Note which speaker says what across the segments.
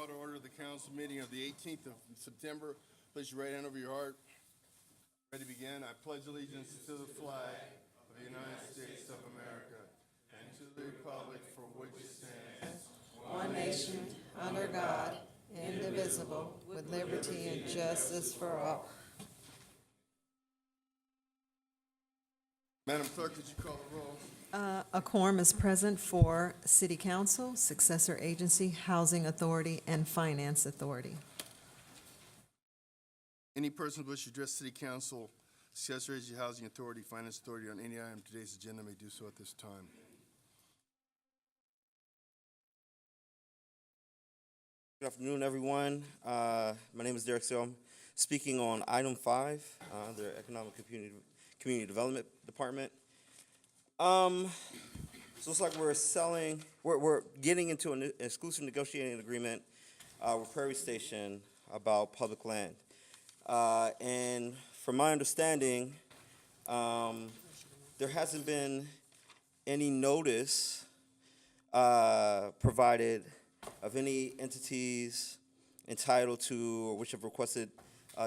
Speaker 1: call to order the council meeting of the 18th of September. Place your right hand over your heart. Ready to begin. I pledge allegiance to the flag of the United States of America and to the republic for which it stands,
Speaker 2: one nation, under God, indivisible, with liberty and justice for all.
Speaker 1: Madam Clerk, could you call the roll?
Speaker 2: A quorum is present for City Council, Successor Agency, Housing Authority, and Finance Authority.
Speaker 1: Any person who wishes to address City Council, Successor Agency, Housing Authority, Finance Authority on any item of today's agenda may do so at this time.
Speaker 3: Good afternoon, everyone. My name is Derek Sale. I'm speaking on item 5, the Economic Community Development Department. So it's like we're getting into an exclusive negotiating agreement with Prairie Station about public land. And from my understanding, there hasn't been any notice provided of any entities entitled to or which have requested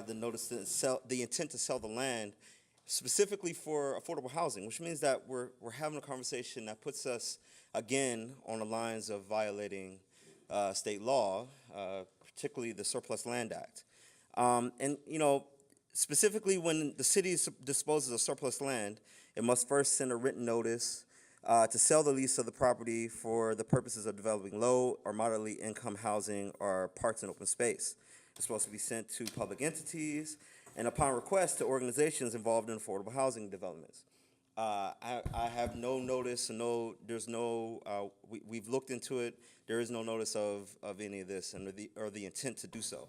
Speaker 3: the notice to sell, the intent to sell the land specifically for affordable housing, which means that we're having a conversation that puts us again on the lines of violating state law, particularly the Surplus Land Act. And you know, specifically when the city disposes of surplus land, it must first send a written notice to sell the lease of the property for the purposes of developing low or moderately income housing or parks and open space. It's supposed to be sent to public entities and upon request to organizations involved in affordable housing developments. I have no notice, we've looked into it, there is no notice of any of this or the intent to do so.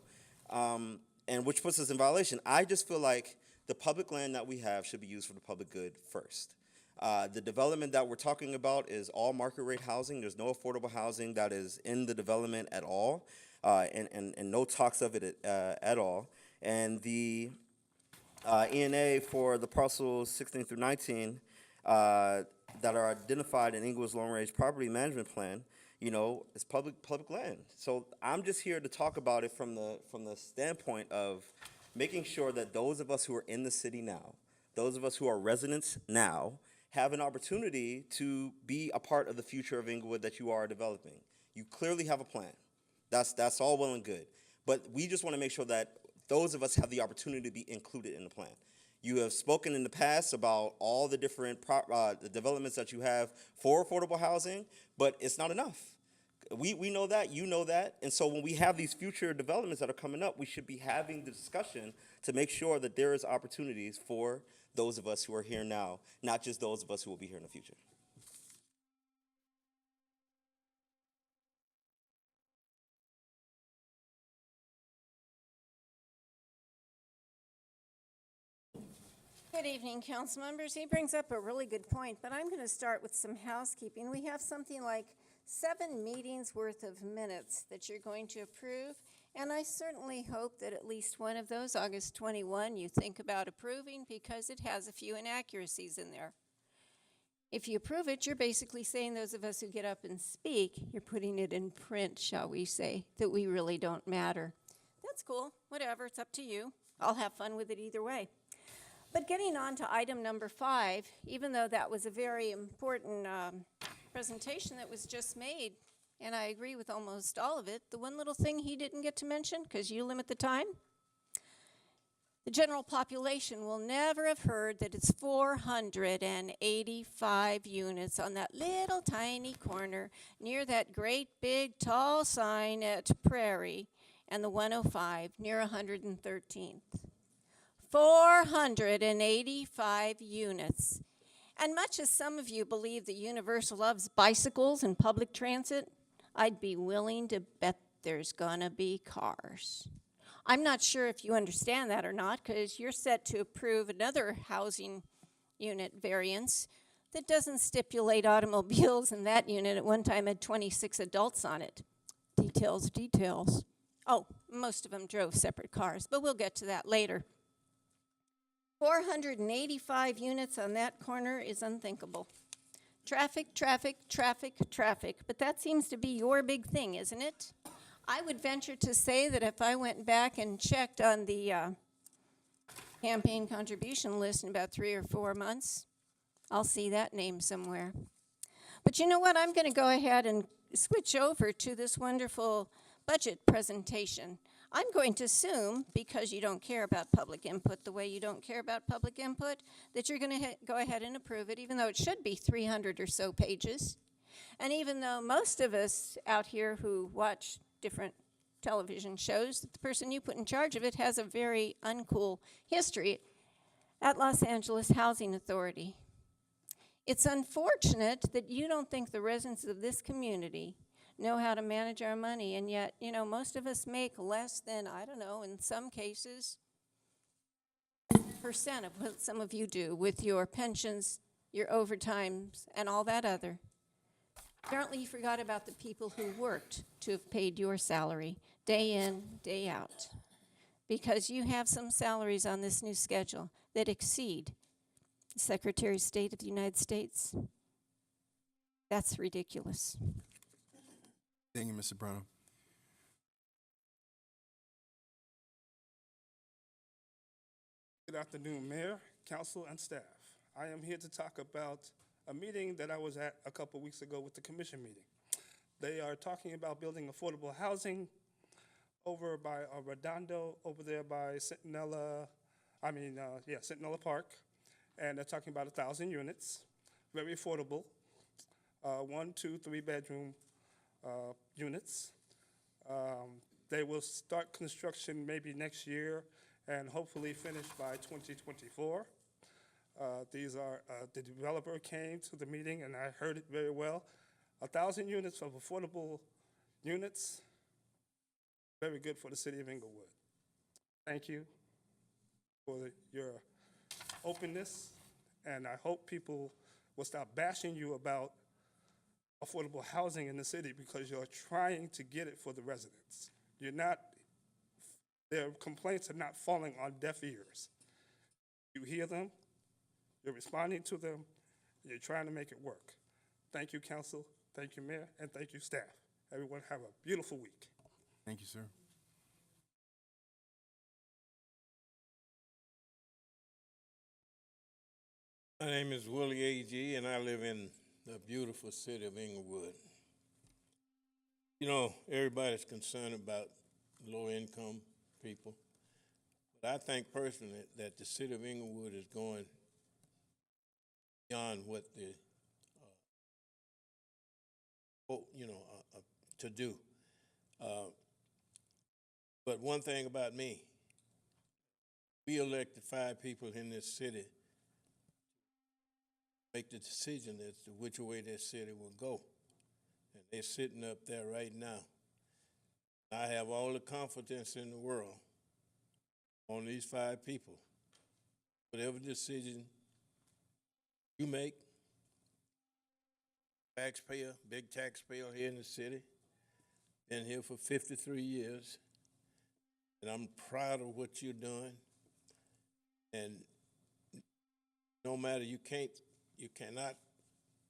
Speaker 3: And which puts us in violation. I just feel like the public land that we have should be used for the public good first. The development that we're talking about is all market rate housing. There's no affordable housing that is in the development at all, and no talks of it at all. And the ENA for the parcels 16 through 19 that are identified in Inglewood's long-range property management plan, you know, it's public land. So I'm just here to talk about it from the standpoint of making sure that those of us who are in the city now, those of us who are residents now, have an opportunity to be a part of the future of Inglewood that you are developing. You clearly have a plan. That's all well and good. But we just want to make sure that those of us have the opportunity to be included in the plan. You have spoken in the past about all the different the developments that you have for affordable housing, but it's not enough. We know that, you know that, and so when we have these future developments that are coming up, we should be having the discussion to make sure that there is opportunities for those of us who are here now, not just those of us who will be here in the future.
Speaker 4: Good evening, council members. He brings up a really good point, but I'm going to start with some housekeeping. We have something like 7 meetings worth of minutes that you're going to approve, and I certainly hope that at least one of those, August 21, you think about approving because it has a few inaccuracies in there. If you approve it, you're basically saying those of us who get up and speak, you're putting it in print, shall we say, that we really don't matter. That's cool. Whatever. It's up to you. I'll have fun with it either way. But getting on to item number 5, even though that was a very important presentation that was just made, and I agree with almost all of it, the one little thing he didn't get to mention, because you limit the time, the general population will never have heard that it's 485 units on that little tiny corner near that great big tall sign at Prairie and the 105 near 113th. 485 units. And much as some of you believe that Universal loves bicycles and public transit, I'd be willing to bet there's gonna be cars. I'm not sure if you understand that or not, because you're set to approve another housing unit variance that doesn't stipulate automobiles, and that unit at one time had 26 adults on it. Details, details. Oh, most of them drove separate cars, but we'll get to that later. 485 units on that corner is unthinkable. Traffic, traffic, traffic, traffic, but that seems to be your big thing, isn't it? I would venture to say that if I went back and checked on the campaign contribution list in about 3 or 4 months, I'll see that name somewhere. But you know what? I'm going to go ahead and switch over to this wonderful budget presentation. I'm going to assume, because you don't care about public input the way you don't care about public input, that you're going to go ahead and approve it, even though it should be 300 or so pages. And even though most of us out here who watch different television shows, that the person you put in charge of it has a very uncool history at Los Angeles Housing Authority. It's unfortunate that you don't think the residents of this community know how to manage our money, and yet, you know, most of us make less than, I don't know, in some cases, % of what some of you do with your pensions, your overtimes, and all that other. Apparently you forgot about the people who worked to have paid your salary day in, day out, because you have some salaries on this new schedule that exceed the Secretary of State of the United States. That's ridiculous.
Speaker 1: Thank you, Mr. Brown.
Speaker 5: Good afternoon, Mayor, Council, and staff. I am here to talk about a meeting that I was at a couple weeks ago with the commission meeting. They are talking about building affordable housing over by Redondo, over there by Centinela Park. And they're talking about 1,000 units, very affordable, 1, 2, 3 bedroom units. They will start construction maybe next year and hopefully finish by 2024. The developer came to the meeting and I heard it very well. 1,000 units of affordable units, very good for the city of Inglewood. Thank you for your openness, and I hope people will stop bashing you about affordable housing in the city because you're trying to get it for the residents. Their complaints are not falling on deaf ears. You hear them, you're responding to them, and you're trying to make it work. Thank you, Council, thank you, Mayor, and thank you, staff. Everyone have a beautiful week.
Speaker 1: Thank you, sir.
Speaker 6: My name is Willie Agee, and I live in the beautiful city of Inglewood. You know, everybody's concerned about low-income people, but I think personally that the city of Inglewood is going beyond what to do. But one thing about me, we elected 5 people in this city make the decision as to which way this city will go. And they're sitting up there right now. I have all the confidence in the world on these 5 people. Whatever decision you make, taxpayer, big taxpayer here in the city, been here for 53 years, and I'm proud of what you're doing. And no matter, you cannot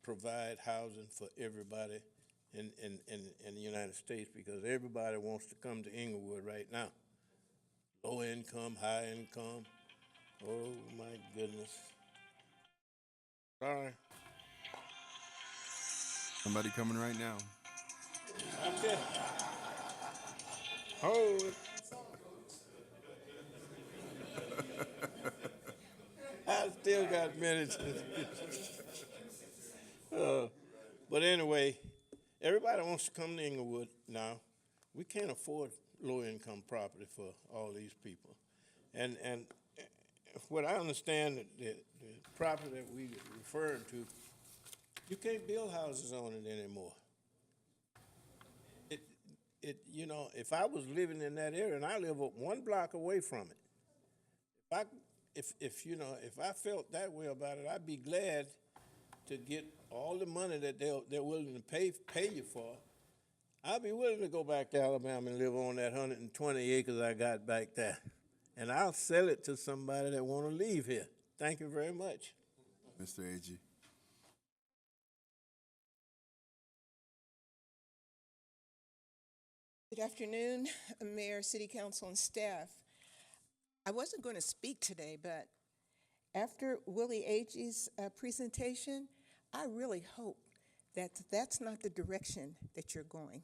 Speaker 6: provide housing for everybody in the United States because everybody wants to come to Inglewood right now. Low income, high income. Oh my goodness. Sorry.
Speaker 1: Somebody coming right now.
Speaker 6: Okay. Hold it. I still got minutes. But anyway, everybody wants to come to Inglewood now. We can't afford low-income property for all these people. And what I understand, the property that we referring to, you can't build houses on it anymore. You know, if I was living in that area, and I live 1 block away from it, if I felt that way about it, I'd be glad to get all the money that they're willing to pay you for. I'd be willing to go back to Alabama and live on that 120 acres I got back there. And I'll sell it to somebody that want to leave here. Thank you very much.
Speaker 1: Mr. Agee.
Speaker 7: Good Good afternoon, Mayor, City Council, and staff. I wasn't going to speak today, but after Willie Agee's presentation, I really hope that that's not the direction that you're going.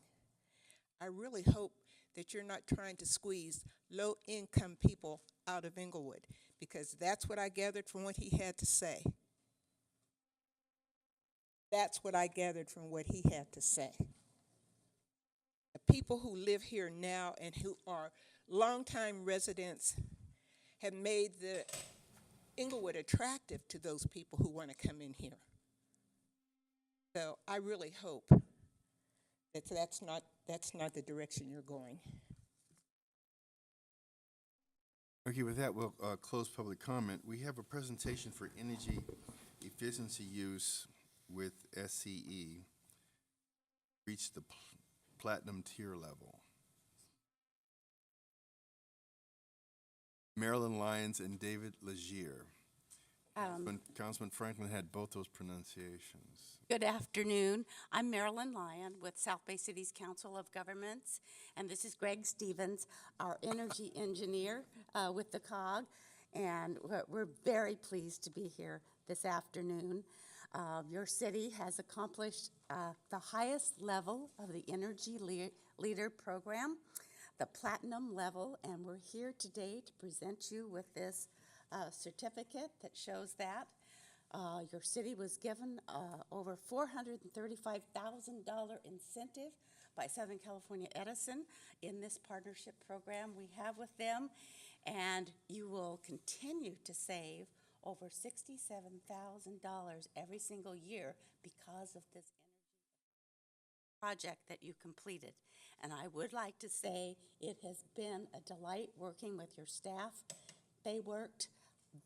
Speaker 7: I really hope that you're not trying to squeeze low-income people out of Inglewood, because that's what I gathered from what he had to say. That's what I gathered from what he had to say. The people who live here now and who are longtime residents have made the Inglewood attractive to those people who want to come in here. So I really hope that that's not the direction you're going.
Speaker 1: Okay, with that, we'll close public comment. We have a presentation for energy efficiency use with SCE, reach the platinum tier level. Marilyn Lyons and David Legier. Councilman Franklin had both those pronunciations.
Speaker 8: Good afternoon. I'm Marilyn Lyon with South Bay City's Council of Governments, and this is Greg Stevens, our energy engineer with the COG, and we're very pleased to be here this afternoon. Your city has accomplished the highest level of the Energy Leader program, the platinum level, and we're here today to present you with this certificate that shows that. Your city was given over $435,000 incentive by Southern California Edison in this partnership program we have with them, and you will continue to save over $67,000 every single year because of this energy project that you completed. And I would like to say it has been a delight working with your staff. They worked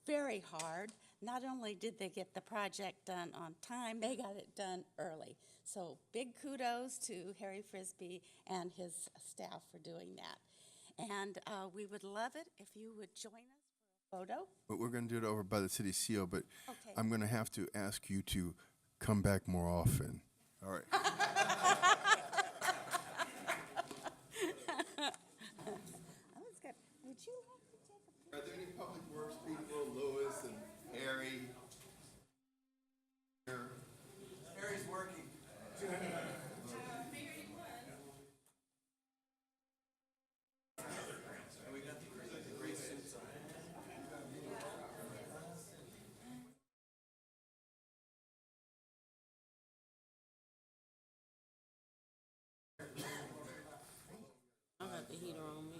Speaker 8: very hard. Not only did they get the project done on time, they got it done early. So big kudos to Harry Frisbee and his staff for doing that. And we would love it if you would join us for a photo.
Speaker 1: But we're going to do it over by the city CO, but
Speaker 8: Okay.
Speaker 1: I'm going to have to ask you to come back more often. All right.
Speaker 8: That was good. Would you like to take a
Speaker 1: Are there any public works people, Lewis and Harry? Harry's working.
Speaker 8: the heater on me?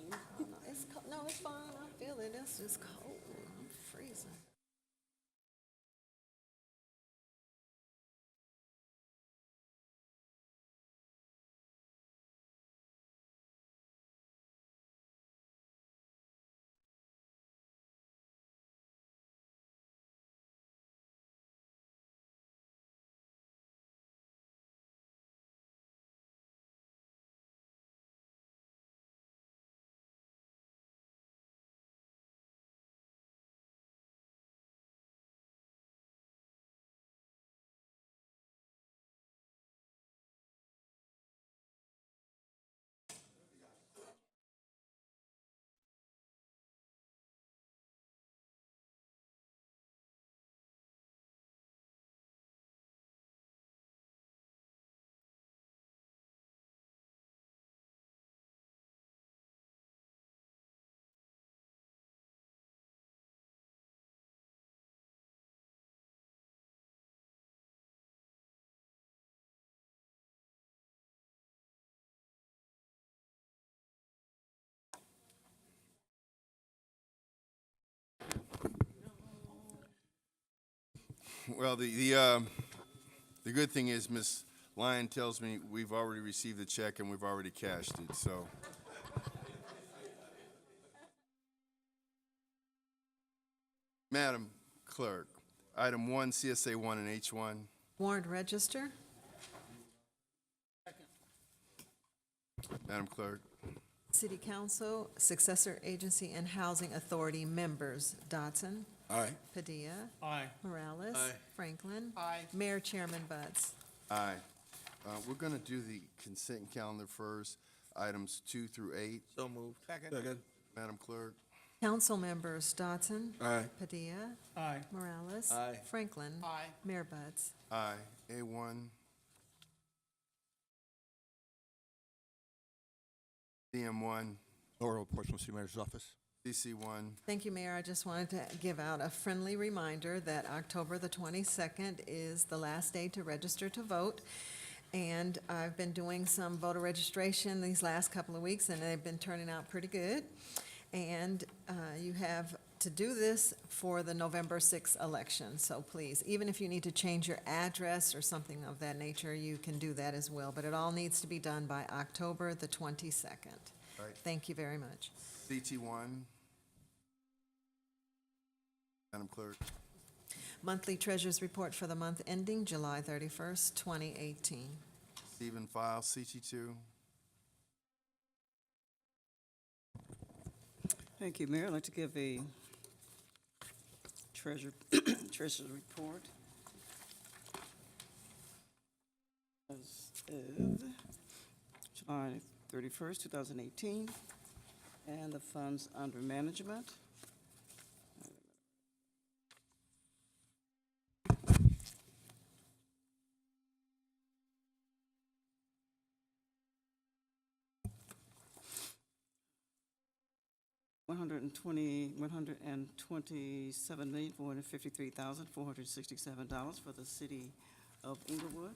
Speaker 2: No, it's fine. I feel it. It's just cold. I'm freezing.
Speaker 1: Well, the good thing is Miss Lyon tells me we've already received the check and we've already cashed it, so. Madam Clerk, item 1, CSA 1 and H1.
Speaker 2: Warrant register.
Speaker 1: Madam Clerk.
Speaker 2: City Council, Successor Agency and Housing Authority members, Dotson.
Speaker 6: Aye.
Speaker 2: Padilla.
Speaker 6: Aye.
Speaker 2: Morales.
Speaker 6: Aye.
Speaker 2: Franklin.
Speaker 6: Aye.
Speaker 2: Mayor Chairman Buds.
Speaker 1: Aye. We're going to do the consent calendar first. items 2 through 8.
Speaker 6: So moved. Second.
Speaker 1: Madam Clerk?
Speaker 2: Council members Dodson.
Speaker 6: Aye.
Speaker 2: Padilla.
Speaker 5: Aye.
Speaker 2: Morales.
Speaker 6: Aye.
Speaker 2: Franklin.
Speaker 5: Aye.
Speaker 2: Mayor Buds.
Speaker 1: Aye. A1. DM1.
Speaker 9: Oral reports from City Manager's Office.
Speaker 1: CC1.
Speaker 2: Thank you, Mayor. I just wanted to give out a friendly reminder that October the 22nd is the last day to register to vote. And I've been doing some voter registration these last couple of weeks, and they've been turning out pretty good. And you have to do this for the November 6th election. So please, even if you need to change your address or something of that nature, you can do that as well. But it all needs to be done by October the 22nd.
Speaker 1: Right.
Speaker 2: Thank you very much.
Speaker 1: CT1. Madam Clerk?
Speaker 2: Monthly Treasurers Report for the month ending July 31st, 2018.
Speaker 1: Receive and file. CT2.
Speaker 10: Thank you, Mayor. I'd like to give a treasurer's report as of July 31st, 2018, and the funds under management. $127,453,467 for the city of Inglewood,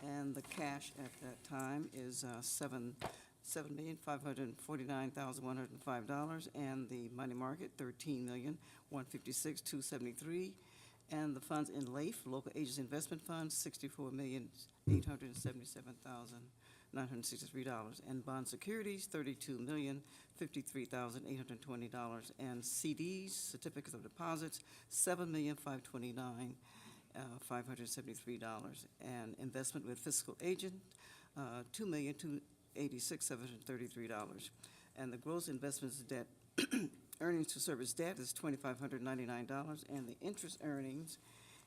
Speaker 10: and the cash at that time is $7,549,105, and the money market $13,156,273, and the funds in LAIF, Local Agents Investment Fund, $64,877,963, and bond securities, $32,053,820, and CDs, certificates of deposits, $7,529,573, and investment with fiscal agent, $2,286,733, and the gross investments debt earnings to service debt is $2,599, and the interest earnings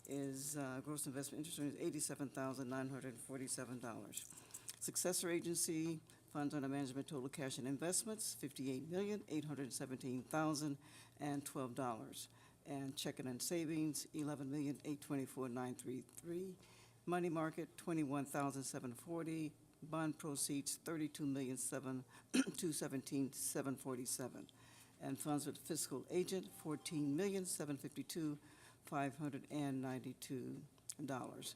Speaker 10: is gross investment interest earnings $87,947. Successor agency funds under management, total cash and investments $58,817,012, and checking and savings $11,824,933, money market $21,740, bond proceeds $32,217,747, and funds with fiscal agent $14,752,592.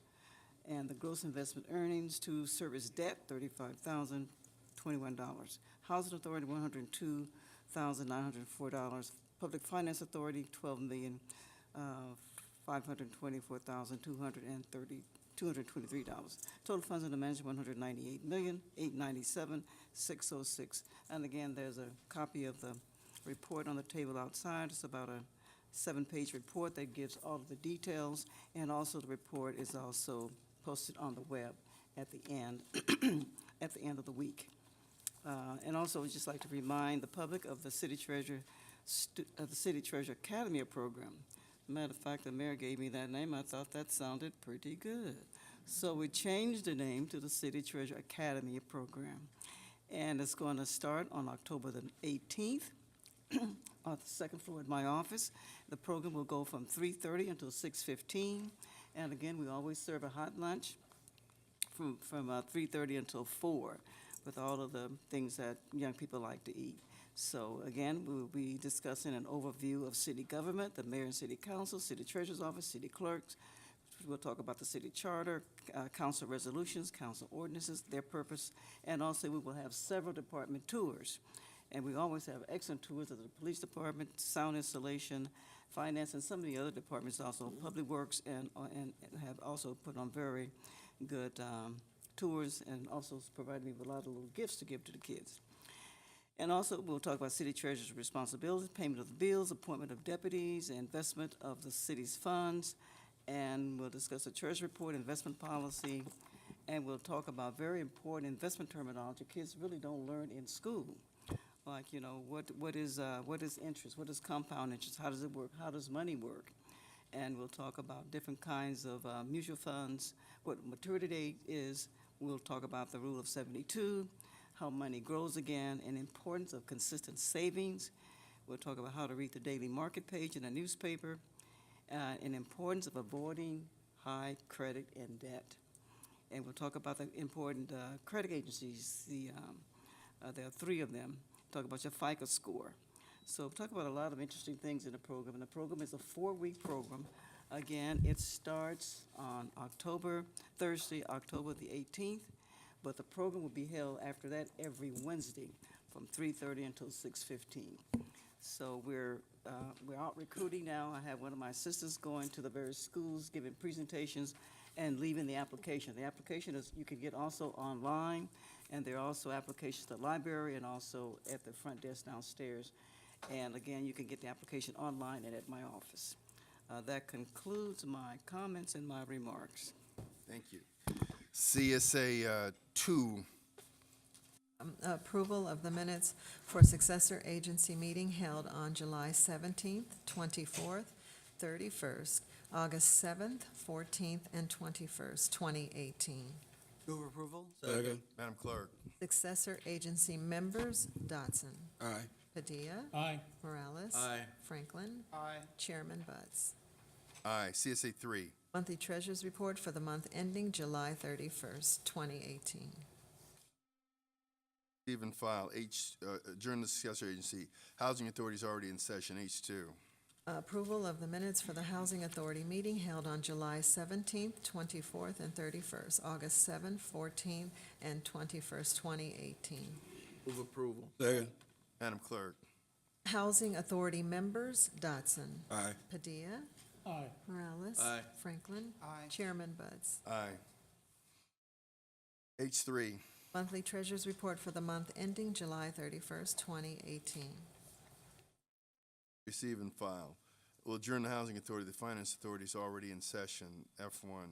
Speaker 10: And the gross investment earnings to service debt, $35,021. Housing Authority, $102,904. Public Finance Authority, $12,524,223. Total funds under management, $198,897,606. And again, there's a copy of the report on the table outside. It's about a 7-page report that gives all of the details, and also the report is also posted on the web at the end at the end of the week. And also, I'd just like to remind the public of the City Treasurer Academy program. Matter of fact, the mayor gave me that name. I thought that sounded pretty good. So we changed the name to the City Treasurer Academy program. And it's going to start on October the 18th on the second floor at my office. The program will go from 3:30 until 6:15. And again, we always serve a hot lunch from 3:30 until 4 with all of the things that young people like to eat. So again, we will be discussing an overview of city government, the mayor and city council, city treasurer's office, city clerks. We'll talk about the city charter, council resolutions, council ordinances, their purpose, and also we will have several department tours. And we always have excellent tours of the police department, sound installation, finance, and some of the other departments also, public works, and have also put on very good tours, and also provided me with a lot of little gifts to give to the kids. And also, we'll talk about city treasurer's responsibilities, payment of the bills, appointment of deputies, investment of the city's funds, and we'll discuss the treasury report, investment policy, and we'll talk about very important investment terminology kids really don't learn in school. Like, what is interest, what is compound interest, how does it work, how does money work? And we'll talk about different kinds of mutual funds, what maturity date is. We'll talk about the rule of 72, how money grows again, and importance of consistent savings. We'll talk about how to read the daily market page in a newspaper, and importance of avoiding high credit and debt. And we'll talk about the important credit agencies. There are 3 of them. Talk about your FICO score. So we'll talk about a lot of interesting things in the program. And the program is a 4-week program. Again, it starts on Thursday, October the 18th, but the program will be held after that every Wednesday from 3:30 until 6:15. So we're out recruiting now. I have one of my assistants going to the various schools, giving presentations and leaving the application. The application is, you can get also online, and there are also applications at the library and also at the front desk downstairs. And again, you can get the application online and at my office. That concludes my comments and my remarks.
Speaker 1: Thank you. CSA 2,
Speaker 2: Approval of the minutes for successor agency meeting held on July 17th, 24th, 31st, August 7th, 14th, and 21st, 2018.
Speaker 9: Move approval?
Speaker 6: Second.
Speaker 1: Madam Clerk.
Speaker 2: Successor agency members, Dotson.
Speaker 9: Aye.
Speaker 2: Padilla.
Speaker 6: Aye.
Speaker 2: Morales.
Speaker 6: Aye.
Speaker 2: Franklin.
Speaker 7: Aye.
Speaker 2: Chairman Buds.
Speaker 1: Aye. CSA 3,
Speaker 2: Monthly Treasurers Report for the month ending July 31st, 2018.
Speaker 1: receive and file. Adjourn the successor agency. Housing Authority is already in session. H2.
Speaker 2: Approval of the minutes for the Housing Authority meeting held on July 17th, 24th, and 31st, August 7th, 14th, and 21st, 2018.
Speaker 6: Move approval. Second.
Speaker 1: Madam Clerk.
Speaker 2: Housing Authority members, Dotson.
Speaker 9: Aye.
Speaker 2: Padilla.
Speaker 6: Aye.
Speaker 2: Morales.
Speaker 6: Aye.
Speaker 2: Franklin.
Speaker 7: Aye.
Speaker 2: Chairman Buds.
Speaker 1: Aye. H3.
Speaker 2: Monthly Treasurers Report for the month ending July 31st, 2018.
Speaker 1: Receive and file. We'll adjourn the Housing Authority. The Finance Authority is already in session. F1.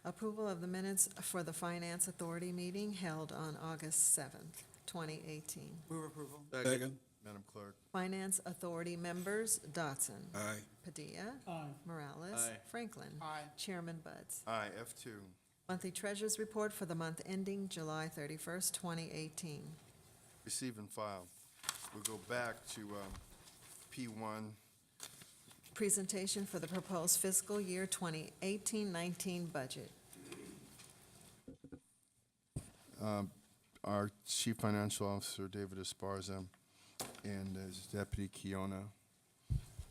Speaker 2: Approval of the minutes for the Finance Authority meeting held on August 7th, 2018.
Speaker 9: Move approval?
Speaker 6: Second.
Speaker 1: Madam Clerk.
Speaker 2: Finance Authority members, Dotson.
Speaker 9: Aye.
Speaker 2: Padilla.
Speaker 6: Aye.
Speaker 2: Morales.
Speaker 6: Aye.
Speaker 2: Franklin.
Speaker 7: Aye.
Speaker 2: Chairman Buds.
Speaker 1: Aye. F2.
Speaker 2: Monthly Treasurers Report for the month ending July 31st, 2018.
Speaker 1: Receive and file. We'll go back to P1.
Speaker 2: Presentation for the proposed fiscal year 2018-19 budget.
Speaker 1: Our Chief Financial Officer, David Esparza, and his Deputy Kiona.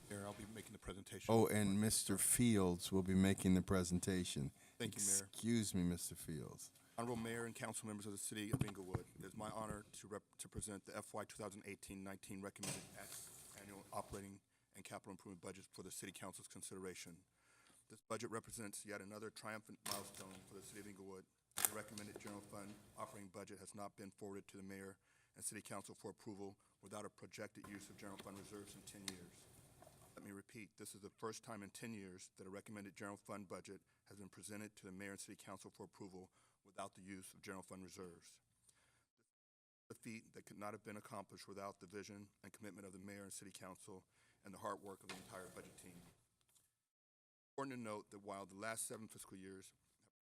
Speaker 9: Mayor, I'll be making the presentation.
Speaker 1: Oh, and Mr. Fields will be making the presentation.
Speaker 9: Thank you, Mayor.
Speaker 1: Excuse me, Mr. Fields.
Speaker 9: Honorable Mayor and council members of the city of Inglewood, it is my honor to present the FY 2018-19 recommended annual operating and capital improvement budget for the city council's consideration. This budget represents yet another triumphant milestone for the city of Inglewood. The recommended general fund operating budget has not been forwarded to the mayor and city council for approval without a projected use of general fund reserves in 10 years. Let me repeat, this is the first time in 10 years that a recommended general fund budget has been presented to the mayor and city council for approval without the use of general fund reserves. This is a feat that could not have been accomplished without the vision and commitment of the mayor and city council and the hard work of the entire budget team. It's important to note that while the last 7 fiscal years have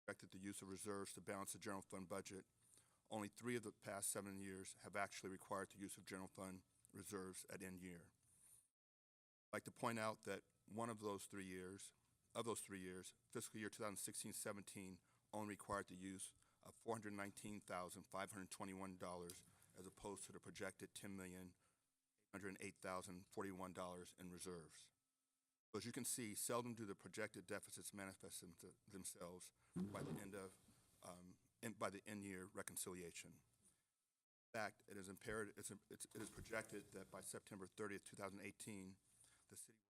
Speaker 9: projected the use of reserves to balance the general fund budget, only 3 of the past 7 years have actually required the use of general fund reserves at end year. I'd like to point out that one of those 3 years, fiscal year 2016-17, only required the use of $419,521 as opposed to the projected $10,808,041 in reserves. So as you can see, seldom do the projected deficits manifest themselves by the end of by the end year reconciliation. In fact, it is projected that by September 30th, 2018, the city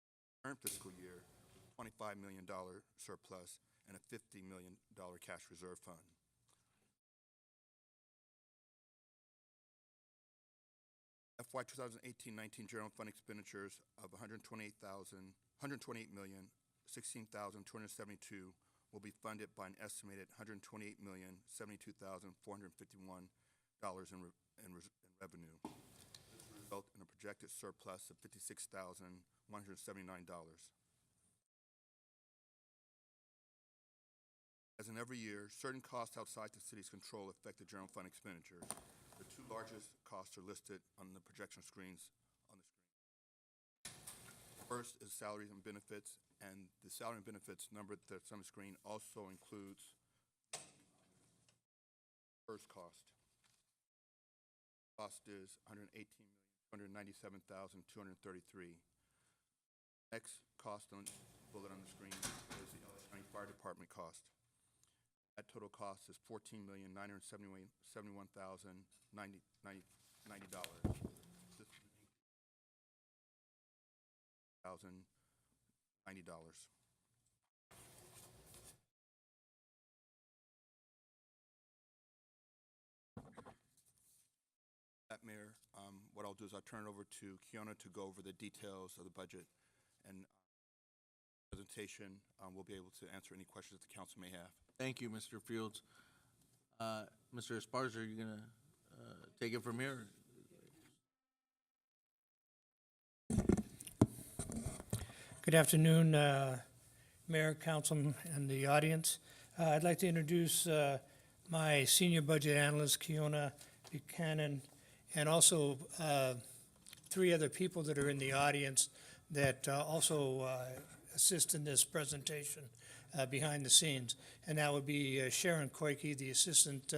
Speaker 9: current fiscal year with $25 million surplus and a $50 million cash reserve fund. FY 2018-19 general fund expenditures of $128,016,272 will be funded by an estimated $128,072,451 in revenue. This will result in a projected surplus of $56,179. As in every year, certain costs outside the city's control affect the general fund expenditures. The two largest costs are listed on the projection screens on the screen. First is salaries and benefits, and the salary and benefits number that's on the screen also includes first cost. Cost is $118,297,233. Next cost on bullet on the screen is the LA County Fire Department cost. That total cost is $14,971,090. $90. That, Mayor, what I'll do is I'll turn it over to Kiona to go over the details of the budget and presentation. We'll be able to answer any questions that the council may have.
Speaker 11: Thank you, Mr. Fields. Mr. Esparza, are you going to take it from here?
Speaker 12: Good afternoon, Mayor, Council, and the audience. I'd like to introduce my senior budget analyst, Kiona Buchanan, and also three other people that are in the audience that also assist in this presentation behind the scenes. And that would be Sharon Koike, the Assistant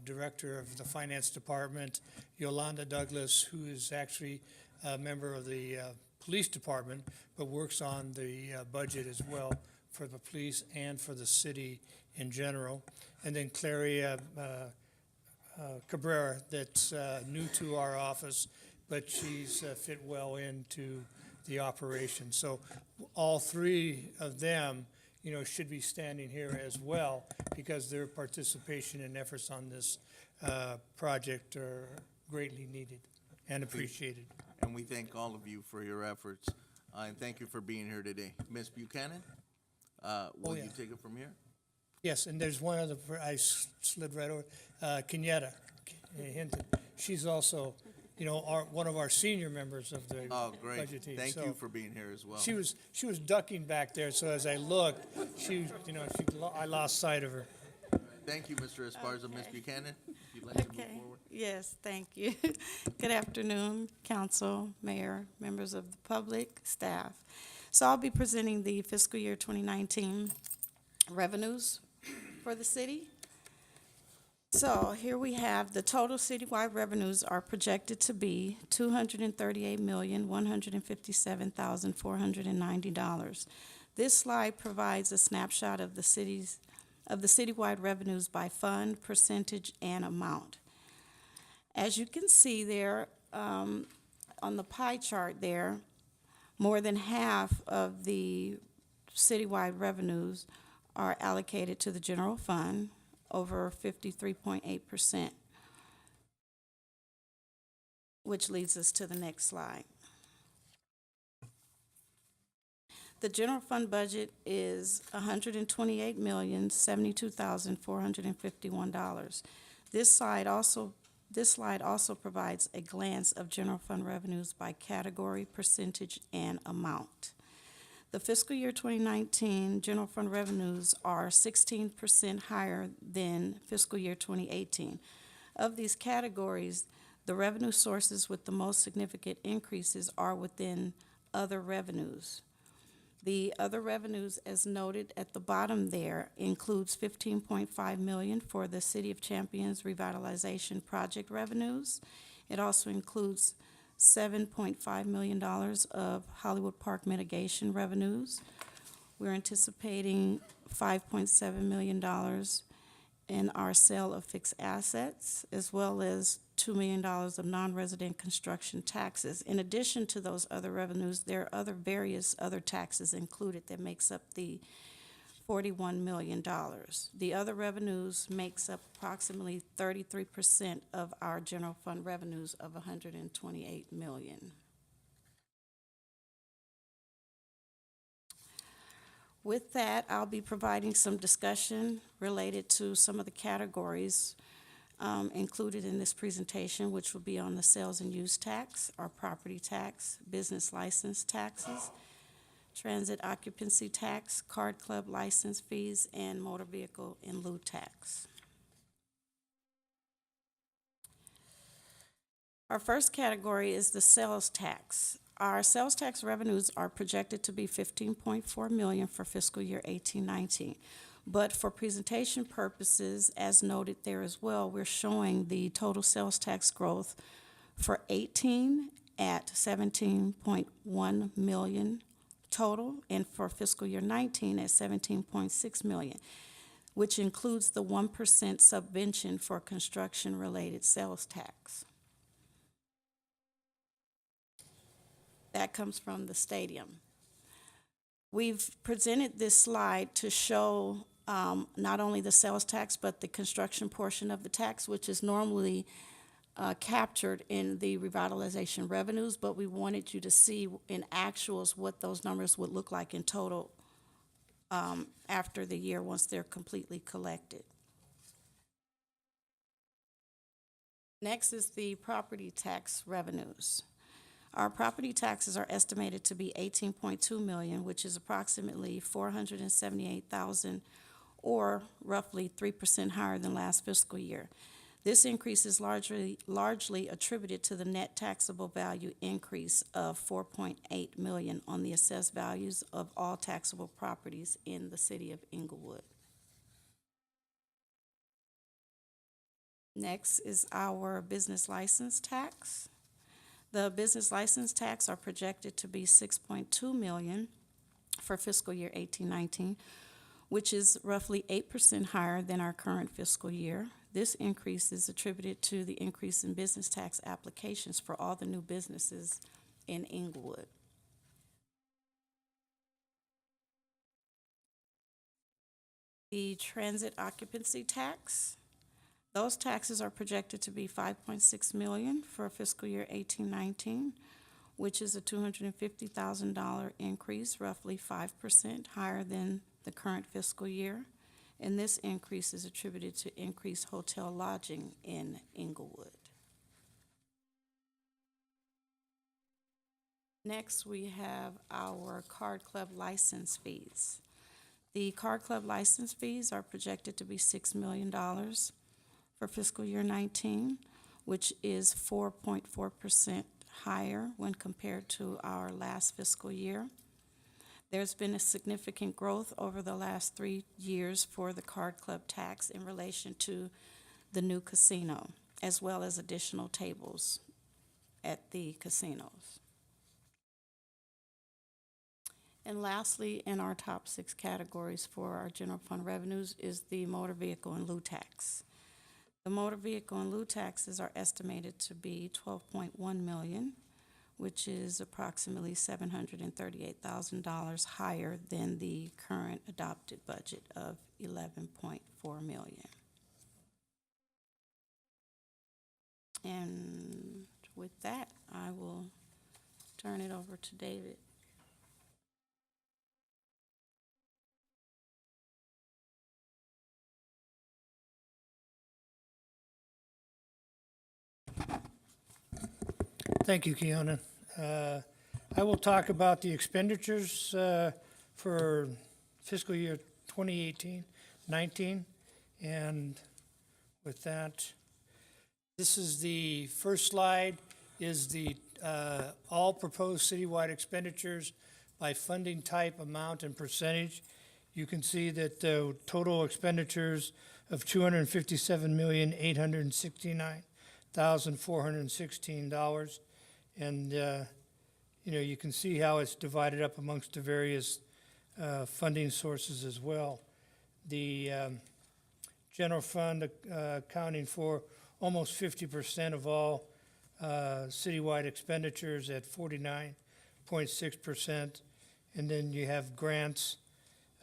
Speaker 12: Director of the Finance Department, Yolanda Douglas, who is actually a member of the Police Department, but works on the budget as well for the police and for the city in general. And then Claria Cabrera, that's new to our office, but she's fit well into the operation. So all three of them, you know, should be standing here as well because their participation and efforts on this project are greatly needed and appreciated.
Speaker 11: And we thank all of you for your efforts, and thank you for being here today. Ms. Buchanan, will you take it from here?
Speaker 12: Yes, and there's one other, I slid right over, Kenyatta Hinton. She's also, you know, one of our senior members of the budget team.
Speaker 11: Thank
Speaker 12: So
Speaker 11: you for being here as well.
Speaker 12: She was ducking back there, so as I looked, I lost sight of her.
Speaker 11: Thank you, Mr. Esparza. Ms. Buchanan, if you'd like to move forward.
Speaker 13: Yes, thank you. Good afternoon, council, mayor, members of the public, staff. So I'll be presenting the fiscal year 2019 revenues for the city. So here we have the total citywide revenues are projected to be $238,157,490. This slide provides a snapshot of the citywide revenues by fund, percentage, and amount. As you can see there, on the pie chart there, more than half of the citywide revenues are allocated to the general fund, over 53.8%, which leads us to the next slide. The general fund budget is $128,072,451. This slide also provides a glance of general fund revenues by category, percentage, and amount. The fiscal year 2019 general fund revenues are 16% higher than fiscal year 2018. Of these categories, the revenue sources with the most significant increases are within other revenues. The other revenues, as noted at the bottom there, includes $15.5 million for the City of Champions Revitalization Project revenues. It also includes $7.5 million of Hollywood Park mitigation revenues. We're anticipating $5.7 million in our sale of fixed assets, as well as $2 million of non-resident construction taxes. In addition to those other revenues, there are various other taxes included that makes up the $41 million. The other revenues makes up approximately 33% of our general fund revenues of $128 million. With that, I'll be providing some discussion related to some of the categories included in this presentation, which will be on the sales and use tax, our property tax, business license taxes, transit occupancy tax, card club license fees, and motor vehicle in lieu tax. Our first category is the sales tax. Our sales tax revenues are projected to be $15.4 million for fiscal year 18-19. But for presentation purposes, as noted there as well, we're showing the total sales tax growth for 18 at 17.1 million total, and for fiscal year 19 at 17.6 million, which includes the 1% subvention for construction-related sales tax. That comes from the stadium. We've presented this slide to show not only the sales tax, but the construction portion of the tax, which is normally captured in the revitalization revenues, but we wanted you to see in actuals what those numbers would look like in total after the year once they're completely collected. Next is the property tax revenues. Our property taxes are estimated to be $18.2 million, which is approximately $478,000, or roughly 3% higher than last fiscal year. This increase is largely attributed to the net taxable value increase of $4.8 million on the assessed values of all taxable properties in the city of Inglewood. Next is our business license tax. The business license tax are projected to be $6.2 million for fiscal year 18-19, which is roughly 8% higher than our current fiscal year. This increase is attributed to the increase in business tax applications for all the new businesses in Inglewood. The transit occupancy tax. Those taxes are projected to be $5.6 million for fiscal year 18-19, which is a $250,000 increase, roughly 5% higher than the current fiscal year. And this increase is attributed to increased hotel lodging in Inglewood. Next, we have our card club license fees. The card club license fees are projected to be $6 million for fiscal year 19, which is 4.4% higher when compared to our last fiscal year. There's been a significant growth over the last 3 years for the card club tax in relation to the new casino, as well as additional tables at the casinos. And lastly, in our top 6 categories for our general fund revenues is the motor vehicle and lieu tax. The motor vehicle and lieu taxes are estimated to be $12.1 million, which is approximately $738,000 higher than the current adopted budget of $11.4 million. And with that, I will turn it over to David.
Speaker 12: Thank you, Kiana. I will talk about the expenditures for fiscal year 2018-19. And with that, this is the first slide, is the all proposed citywide expenditures by funding type, amount, and percentage. You can see that the total expenditures of $257,869,416. And, you can see how it's divided up amongst the various funding sources as well. The general fund accounting for almost 50% of all citywide expenditures at 49.6%. And then you have grants,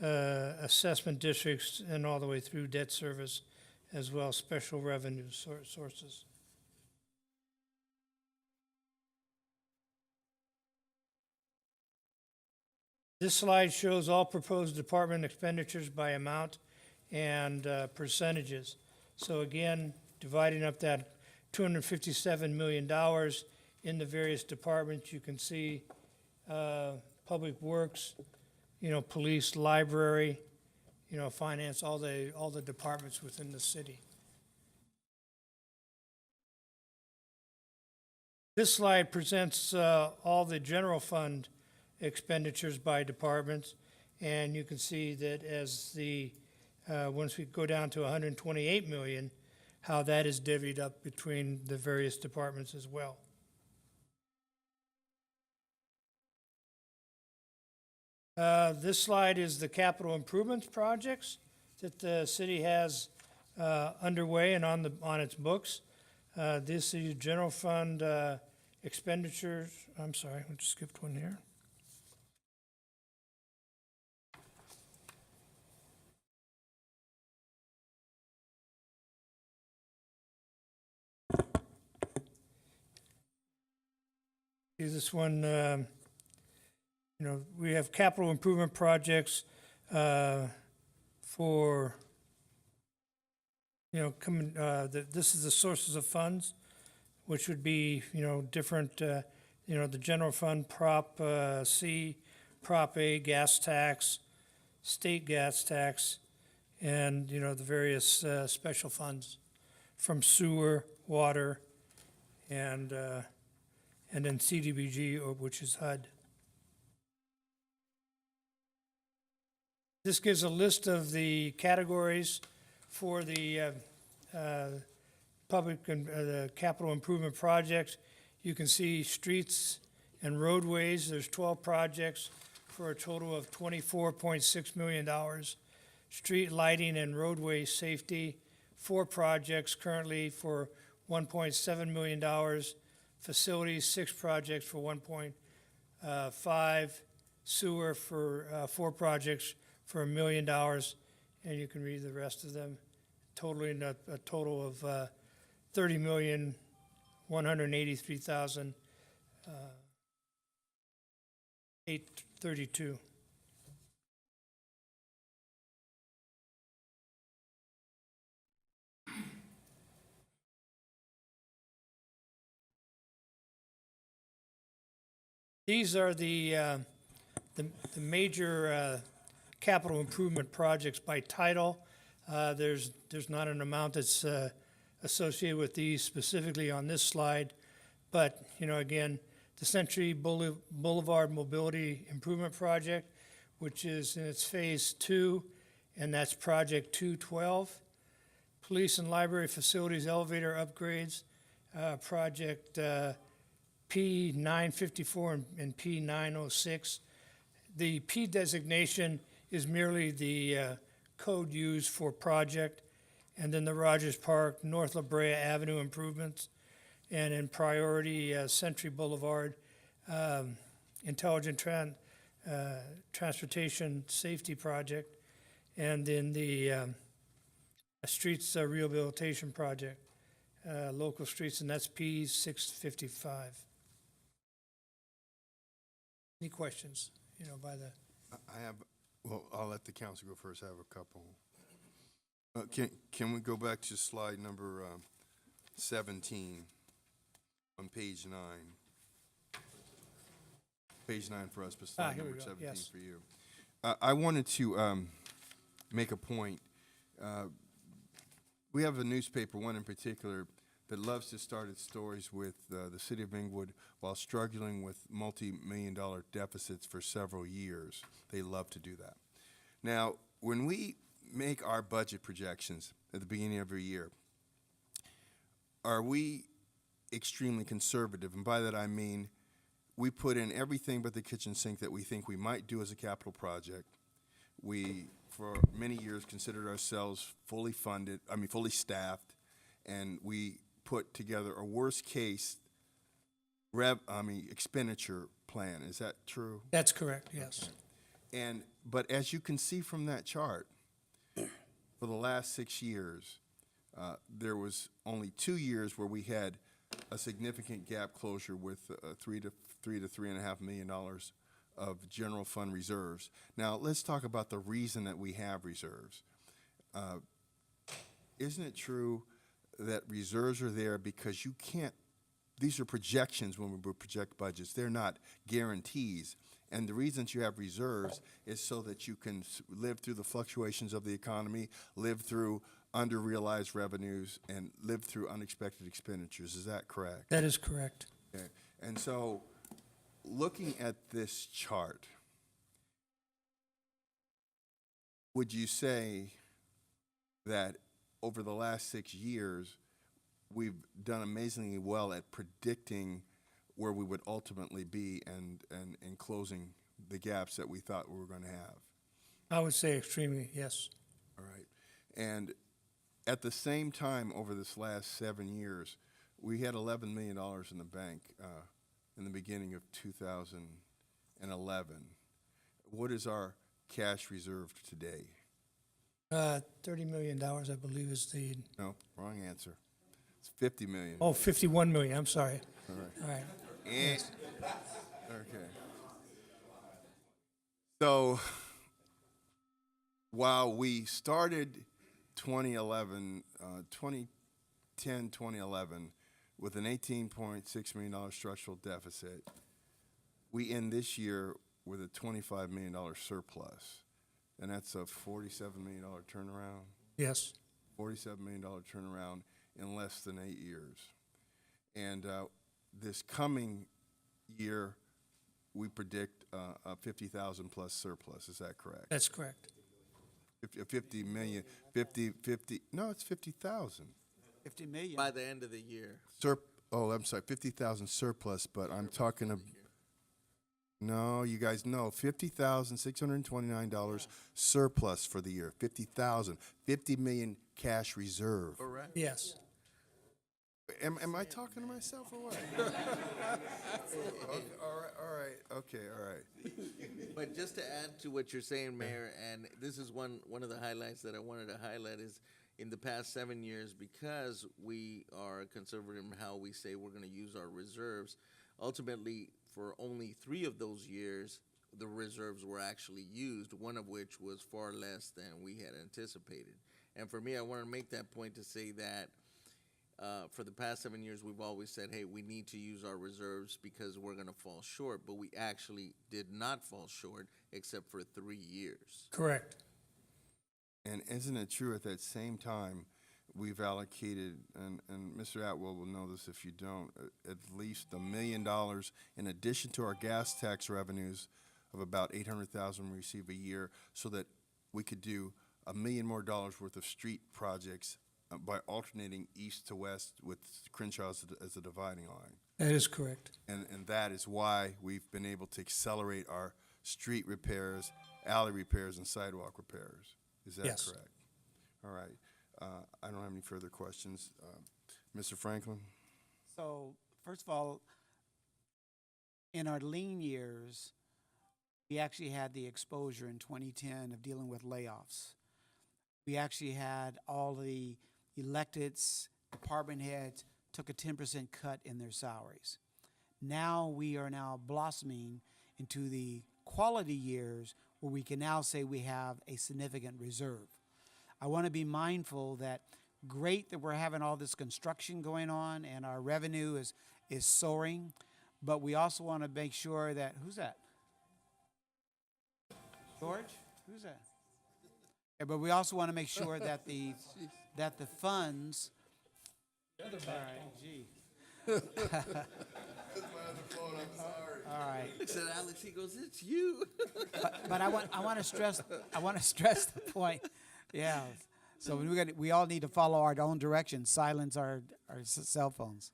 Speaker 12: assessment districts, and all the way through debt service, as well as special revenue sources. This slide shows all proposed department expenditures by amount and percentages. So again, dividing up that $257 million in the various departments, you can see public works, police, library, finance, all the departments within the city. This slide presents all the general fund expenditures by departments, and you can see that as the, once we go down to 128 million, how that is divvied up between the various departments as well. This slide is the capital improvements projects that the city has underway and on its books. This is general fund expenditures. I'm sorry, I just skipped one here. See this one, you know, we have capital improvement projects for, you know, coming, this is the sources of funds, which would be, you know, different, you know, the general fund, Prop C, Prop A, gas tax, state gas tax, and, you know, the various special funds from sewer, water, and then CDBG, which is HUD. This gives a list of the categories for the public and the capital improvement projects. You can see streets and roadways. There's 12 projects for a total of $24.6 million. Street lighting and roadway safety, 4 projects currently for $1.7 million. Facilities, 6 projects for 1.5, sewer for 4 projects for $1 million, and you can read the rest of them, totaling a total of $30,183,832. These are the major capital improvement projects by title. There's not an amount that's associated with these specifically on this slide, but, you know, again, the Century Boulevard Mobility Improvement Project, which is in its phase 2, and that's project 212. Police and library facilities elevator upgrades, project P954 and P906. The P designation is merely the code used for project, and then the Rogers Park, North La Brea Avenue improvements, and in priority Century Boulevard, Intelligent Transportation Safety Project, and then the Streets Rehabilitation Project, local streets, and that's P655. Any questions, you know, by the...
Speaker 1: I have, well, I'll let the council go first. I have a couple. Can we go back to slide number 17 on page 9? Page 9 for us, but slide
Speaker 12: here we
Speaker 1: number
Speaker 12: go.
Speaker 1: 17
Speaker 12: Yes.
Speaker 1: for you. I wanted to make a point. We have a newspaper, one in particular, that loves to start its stories with the city of Inglewood while struggling with multi-million-dollar deficits for several years. They love to do that. Now, when we make our budget projections at the beginning of every year, are we extremely conservative? And by that I mean we put in everything but the kitchen sink that we think we might do as a capital project. We, for many years, considered ourselves fully funded, fully staffed, and we put together a worst-case expenditure plan. Is that true?
Speaker 12: That's correct, yes.
Speaker 1: Okay. But as you can see from that chart, for the last 6 years, there was only 2 years where we had a significant gap closure with $3 to $3.5 million of general fund reserves. Now, let's talk about the reason that we have reserves. Isn't it true that reserves are there because you can't, these are projections when we project budgets, they're not guarantees. And the reasons you have reserves is so that you can live through the fluctuations of the economy, live through under-realized revenues, and live through unexpected expenditures. Is that correct?
Speaker 12: That is correct.
Speaker 1: Okay. And so, looking at this chart, would you say that over the last 6 years, we've done amazingly well at predicting where we would ultimately be and closing the gaps that we thought we were going to have?
Speaker 12: I would say extremely, yes.
Speaker 1: All right. And at the same time, over this last 7 years, we had $11 million in the bank in the beginning of 2011. What is our cash reserve today?
Speaker 12: $30 million, I believe, is the,
Speaker 1: No, wrong answer. It's 50 million.
Speaker 12: oh, 51 million, I'm sorry.
Speaker 1: All right.
Speaker 12: All right.
Speaker 1: And, okay. So, while we started 2011, 2011, with an $18.6 million structural deficit, we end this year with a $25 million surplus. And that's a $47 million turnaround.
Speaker 12: Yes.
Speaker 1: $47 million turnaround in less than 8 years. And this coming year, we predict a 50,000 plus surplus. Is that correct?
Speaker 12: That's correct.
Speaker 1: 50 million, no, it's 50,000.
Speaker 10: 50 million.
Speaker 11: By the end of the year.
Speaker 1: Oh, I'm sorry, 50,000 surplus, but I'm talking of, no, you guys know, $50,629 surplus for the year, 50,000, 50 million cash reserve.
Speaker 11: Correct.
Speaker 12: Yes.
Speaker 1: Am I talking to myself or what? All right, okay, all right.
Speaker 11: But just to add to what you're saying, Mayor, and this is one of the highlights that I wanted to highlight is in the past 7 years, because we are conservative in how we say we're going to use our reserves, ultimately for only 3 of those years, the reserves were actually used, one of which was far less than we had anticipated. And for me, I want to make that point to say that for the past 7 years, we've always said, hey, we need to use our reserves because we're going to fall short, but we actually did not fall short except for 3 years.
Speaker 12: Correct.
Speaker 1: And isn't it true at that same time, we've allocated, and Mr. Atwell will know this if you don't, at least $1 million in addition to our gas tax revenues of about $800,000 we receive a year, so that we could do $1 million more worth of street projects by alternating east to west with Crenshaw as a dividing line.
Speaker 12: That is correct.
Speaker 1: And that is why we've been able to accelerate our street repairs, alley repairs, and sidewalk repairs. Is that
Speaker 12: Yes.
Speaker 1: correct? All right. I don't have any further questions. Mr. Franklin?
Speaker 14: So, first of all, in our lean years, we actually had the exposure in 2010 of dealing with layoffs. We actually had all the electeds, department heads, took a 10% cut in their salaries. Now we are now blossoming into the quality years where we can now say we have a significant reserve. I want to be mindful that great that we're having all this construction going on and our revenue is soaring, but we also want to make sure that, who's that? George? Who's that? Yeah, but we also want to make sure that the funds. All right, gee. All right.
Speaker 11: Looks at Alex, he goes, "It's you."
Speaker 14: But I want to stress the point. Yeah. So we all need to follow our own direction, silence our cell phones.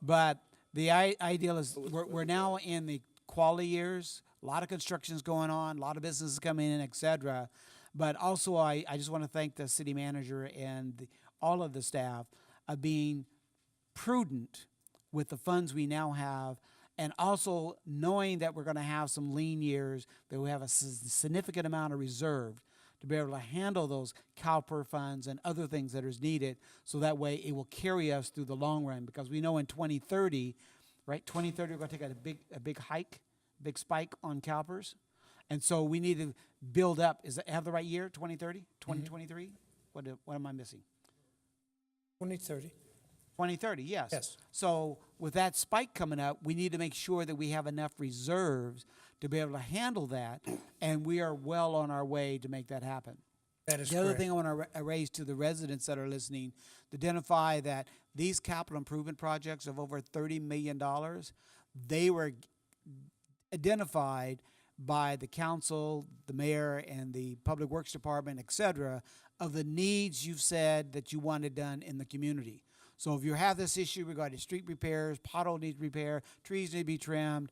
Speaker 14: But the ideal is we're now in the quality years. A lot of construction's going on, a lot of businesses coming in, et cetera. But also, I just want to thank the city manager and all of the staff of being prudent with the funds we now have, and also knowing that we're going to have some lean years, that we have a significant amount of reserve to be able to handle those CalPER funds and other things that is needed, so that way it will carry us through the long run. Because we know in 2030, right, 2030 we're going to take a big hike, big spike on CalPERs. And so we need to build up. Have the right year, 2030, 2023? What am I missing?
Speaker 12: 2030.
Speaker 14: 2030, yes.
Speaker 12: Yes.
Speaker 14: So with that spike coming up, we need to make sure that we have enough reserves to be able to handle that, and we are well on our way to make that happen.
Speaker 12: That is
Speaker 14: The other
Speaker 12: correct.
Speaker 14: thing I want to raise to the residents that are listening, to identify that these capital improvement projects of over $30 million, they were identified by the council, the mayor, and the public works department, et cetera, of the needs you've said that you wanted done in the community. So if you have this issue regarding street repairs, pothole needs repair, trees need to be trimmed,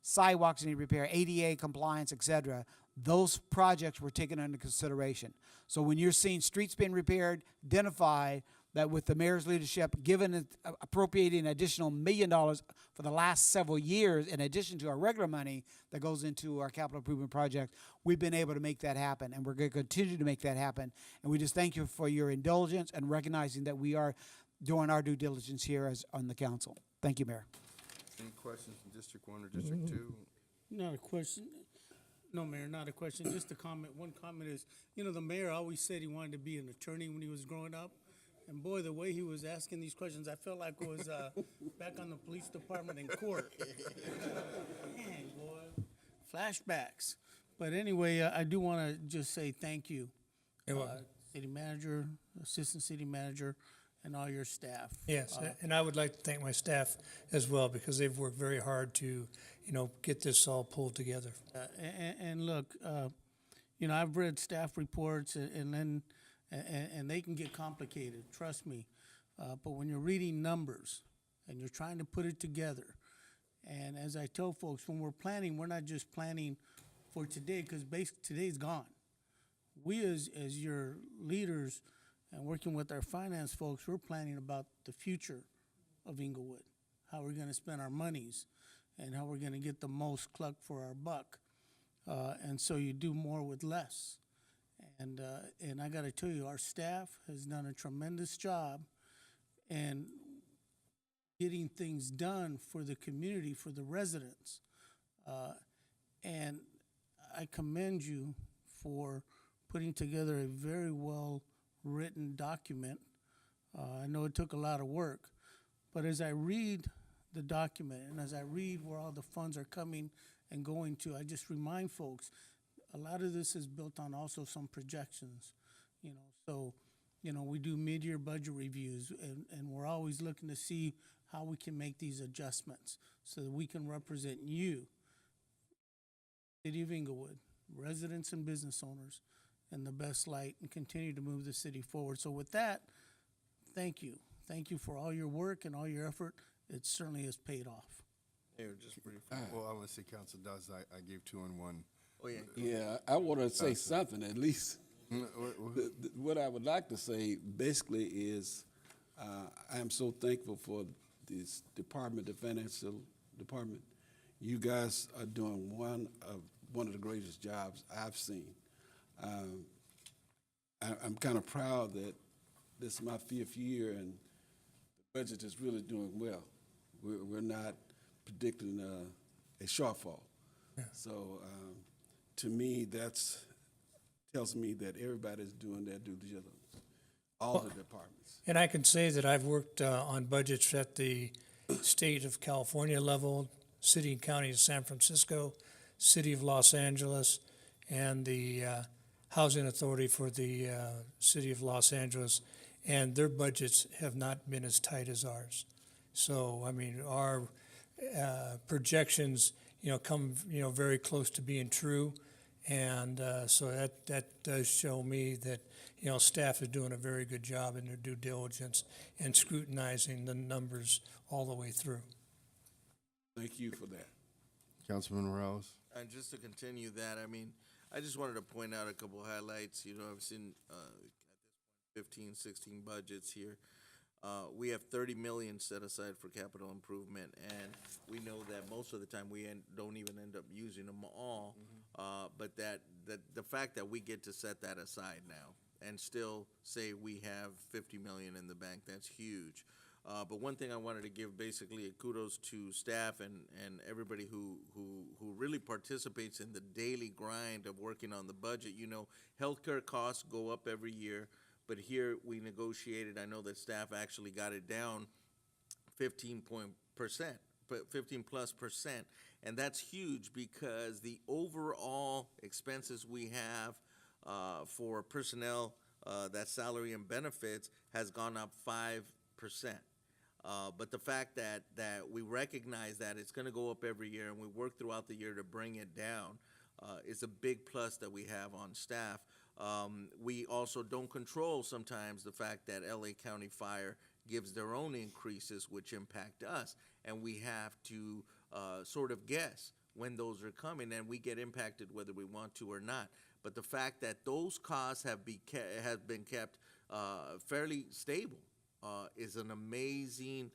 Speaker 14: sidewalks need repair, ADA compliance, et cetera, those projects were taken under consideration. So when you're seeing streets being repaired, identify that with the mayor's leadership, given appropriating additional $1 million for the last several years, in addition to our regular money that goes into our capital improvement project, we've been able to make that happen, and we're going to continue to make that happen. And we just thank you for your indulgence and recognizing that we are doing our due diligence here as on the council. Thank you, Mayor.
Speaker 1: Any questions from District 1 or District 2?
Speaker 15: Not a question. No, Mayor, not a question. Just a comment. One comment is, you know, the mayor always said he wanted to be an attorney when he was growing up. And boy, the way he was asking these questions, I felt like it was back on the police department in court. Dang, boy. Flashbacks. But anyway, I do want to just say thank you, city manager, assistant city manager, and all your staff.
Speaker 12: Yes, and I would like to thank my staff as well, because they've worked very hard to, you know, get this all pulled together.
Speaker 15: And look, you know, I've read staff reports, and then they can get complicated, trust me. But when you're reading numbers and you're trying to put it together, and as I tell folks, when we're planning, we're not just planning for today, because basically today's gone. We as your leaders and working with our finance folks, we're planning about the future of Inglewood, how we're going to spend our monies, and how we're going to get the most cluck for our buck. And so you do more with less. And I got to tell you, our staff has done a tremendous job in getting things done for the community, for the residents. And I commend you for putting together a very well-written document. I know it took a lot of work, but as I read the document and as I read where all the funds are coming and going to, I just remind folks, a lot of this is built on also some projections, you know. So, you know, we do mid-year budget reviews, and we're always looking to see how we can make these adjustments so that we can represent you, City of Inglewood, residents and business owners, in the best light and continue to move the city forward. So with that, thank you. Thank you for all your work and all your effort. It certainly has paid off.
Speaker 11: Mayor, just briefly.
Speaker 1: Well, I want to say Council does. I gave 2 and 1.
Speaker 11: Oh, yeah.
Speaker 6: Yeah, I want to say something at least. What I would like to say basically is I am so thankful for this department, the financial department. You guys are doing one of the greatest jobs I've seen. I'm kind of proud that this is my 5th year and the budget is really doing well. We're not predicting a shortfall. Yeah. So to me, that's tells me that everybody's doing their due diligence, all the departments.
Speaker 12: And I can say that I've worked on budgets at the state of California level, city and county of San Francisco, city of Los Angeles, and the housing authority for the city of Los Angeles, and their budgets have not been as tight as ours. So, I mean, our projections, you know, come, you know, very close to being true. And so that does show me that, you know, staff is doing a very good job in their due diligence and scrutinizing the numbers all the way through.
Speaker 6: Thank you for that.
Speaker 1: Councilman Morales.
Speaker 11: And just to continue that, I mean, I just wanted to point out a couple highlights. You know, I've seen at this point 15, 16 budgets here. We have 30 million set aside for capital improvement, and we know that most of the time we don't even end up using them all. But that the fact that we get to set that aside now and still say we have 50 million in the bank, that's huge. But one thing I wanted to give basically a kudos to staff and everybody who really participates in the daily grind of working on the budget. You know, healthcare costs go up every year. But here we negotiated, I know that staff actually got it down 15 plus percent. And that's huge because the overall expenses we have for personnel, that salary and benefits has gone up 5%. But the fact that we recognize that it's going to go up every year and we work throughout the year to bring it down is a big plus that we have on staff. We also don't control sometimes the fact that LA County Fire gives their own increases which impact us, and we have to sort of guess when those are coming, and we get impacted whether we want to or not. But the fact that those costs have been kept fairly stable is an amazing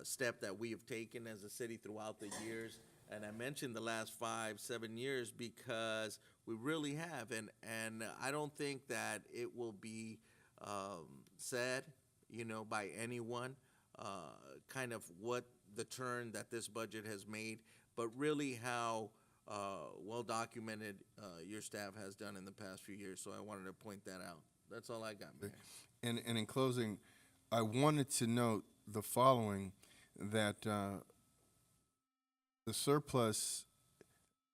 Speaker 11: step that we have taken as a city throughout the years. And I mentioned the last 5-7 years because we really have, and I don't think that it will be said, by anyone, kind of what the turn that this budget has made, but really how well documented your staff has done in the past few years. So I wanted to point that out. That's all I got, Mayor.
Speaker 1: And in closing, I wanted to note the following, that the surplus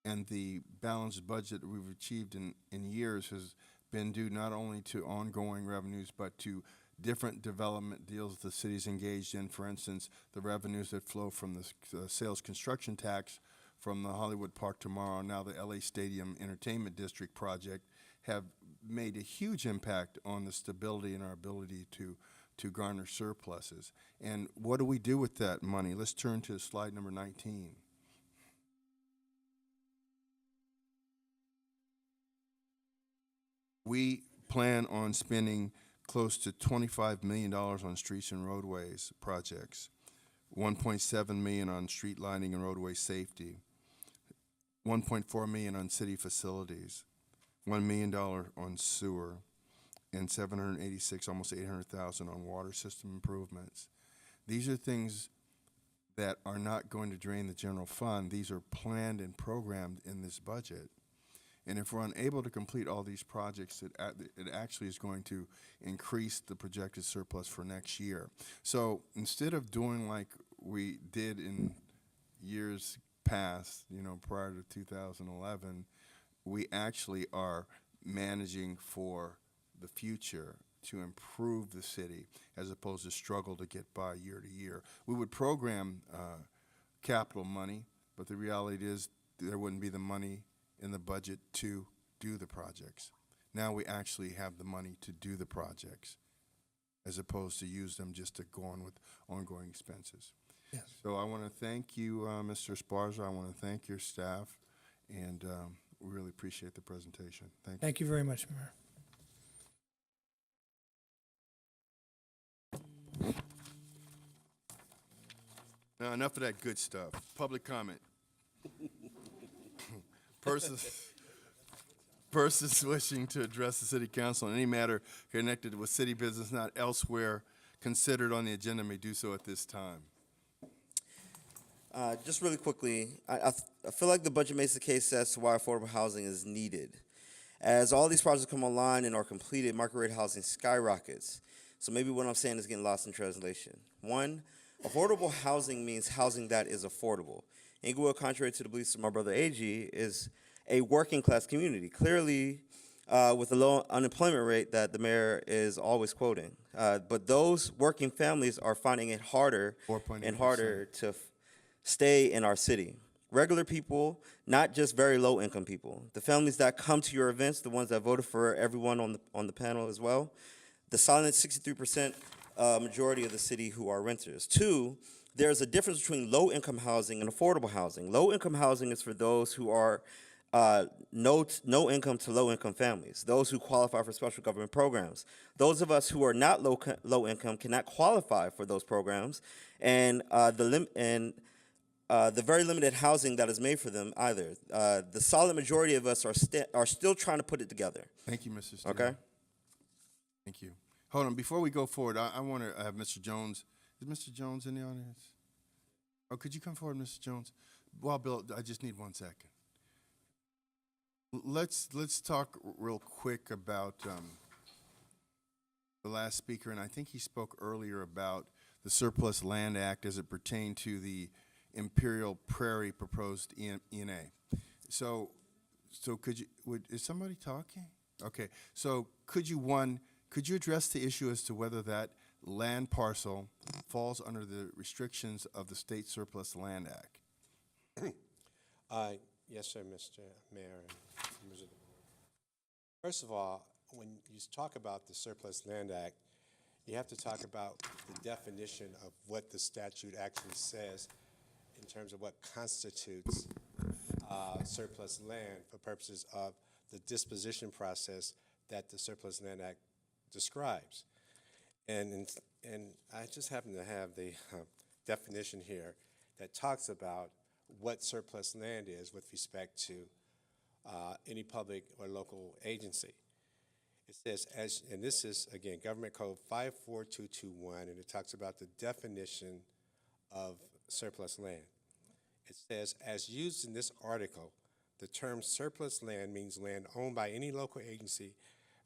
Speaker 1: and the balanced budget that we've achieved in years has been due not only to ongoing revenues, but to different development deals the city's engaged in. For instance, the revenues that flow from the sales construction tax from the Hollywood Park Tomorrow, now the LA Stadium Entertainment District project, have made a huge impact on the stability and our ability to garner surpluses. And what do we do with that money? Let's turn to slide number 19. We plan on spending close to $25 million on streets and roadways projects, $1.7 million on street lighting and roadway safety, $1.4 million on city facilities, $1 million on sewer, and $786, almost $800,000 on water system improvements. These are things that are not going to drain the general fund. These are planned and programmed in this budget. And if we're unable to complete all these projects, it actually is going to increase the projected surplus for next year. So instead of doing like we did in years past, prior to 2011, we actually are managing for the future to improve the city as opposed to struggle to get by year to year. We would program capital money, but the reality is there wouldn't be the money in the budget to do the projects. Now we actually have the money to do the projects as opposed to use them just to go on with ongoing expenses.
Speaker 12: Yes.
Speaker 1: So I want to thank you, Mr. Esparza. I want to thank your staff, and we really appreciate the presentation. Thank you.
Speaker 12: Thank you very much, Mayor.
Speaker 1: Now, enough of that good stuff. Public comment. Persons wishing to address the city council on any matter connected with city business not elsewhere considered on the agenda may do so at this time.
Speaker 3: Just really quickly, I feel like the budget makes the case as to why affordable housing is needed. As all these projects come online and are completed, market rate housing skyrockets. So maybe what I'm saying is getting lost in translation. One, affordable housing means housing that is affordable. Inglewood, contrary to the beliefs of my brother Agee, is a working class community, clearly with a low unemployment rate that the mayor is always quoting. But those working families are finding it harder and harder to stay in our city. Regular people, not just very low income people. The families that come to your events, the ones that voted for everyone on the panel as well. The silent 63% majority of the city who are renters. Two, there's a difference between low-income housing and affordable housing. Low-income housing is for those who are no income to low-income families, those who qualify for special government programs. Those of us who are not low income cannot qualify for those programs, and the very limited housing that is made for them either. The solid majority of us are still trying to put it together.
Speaker 1: Thank you, Mr. Steele.
Speaker 3: Okay.
Speaker 1: Thank you. Hold on, before we go forward, I want to have Mr. Jones. Is Mr. Jones in the audience? Oh, could you come forward, Mr. Jones? Well, Bill, I just need 1 second. Let's talk real quick about the last speaker, and I think he spoke earlier about the Surplus Land Act as it pertained to the Imperial Prairie proposed ENA. So could you? Is somebody talking?
Speaker 9: Okay, so could you address the issue as to whether that land parcel falls under the restrictions of the State Surplus Land Act?
Speaker 16: Yes, sir, Mr. Mayor and members of the board. First of all, when you talk about the Surplus Land Act, you have to talk about the definition of what the statute actually says in terms of what constitutes surplus land for purposes of the disposition process that the Surplus Land Act describes. And I just happen to have the definition here that talks about what surplus land is with respect to any public or local agency. It says, and this is, again, Government Code 54221, and it talks about the definition of surplus land. It says, as used in this article, the term surplus land means land owned by any local agency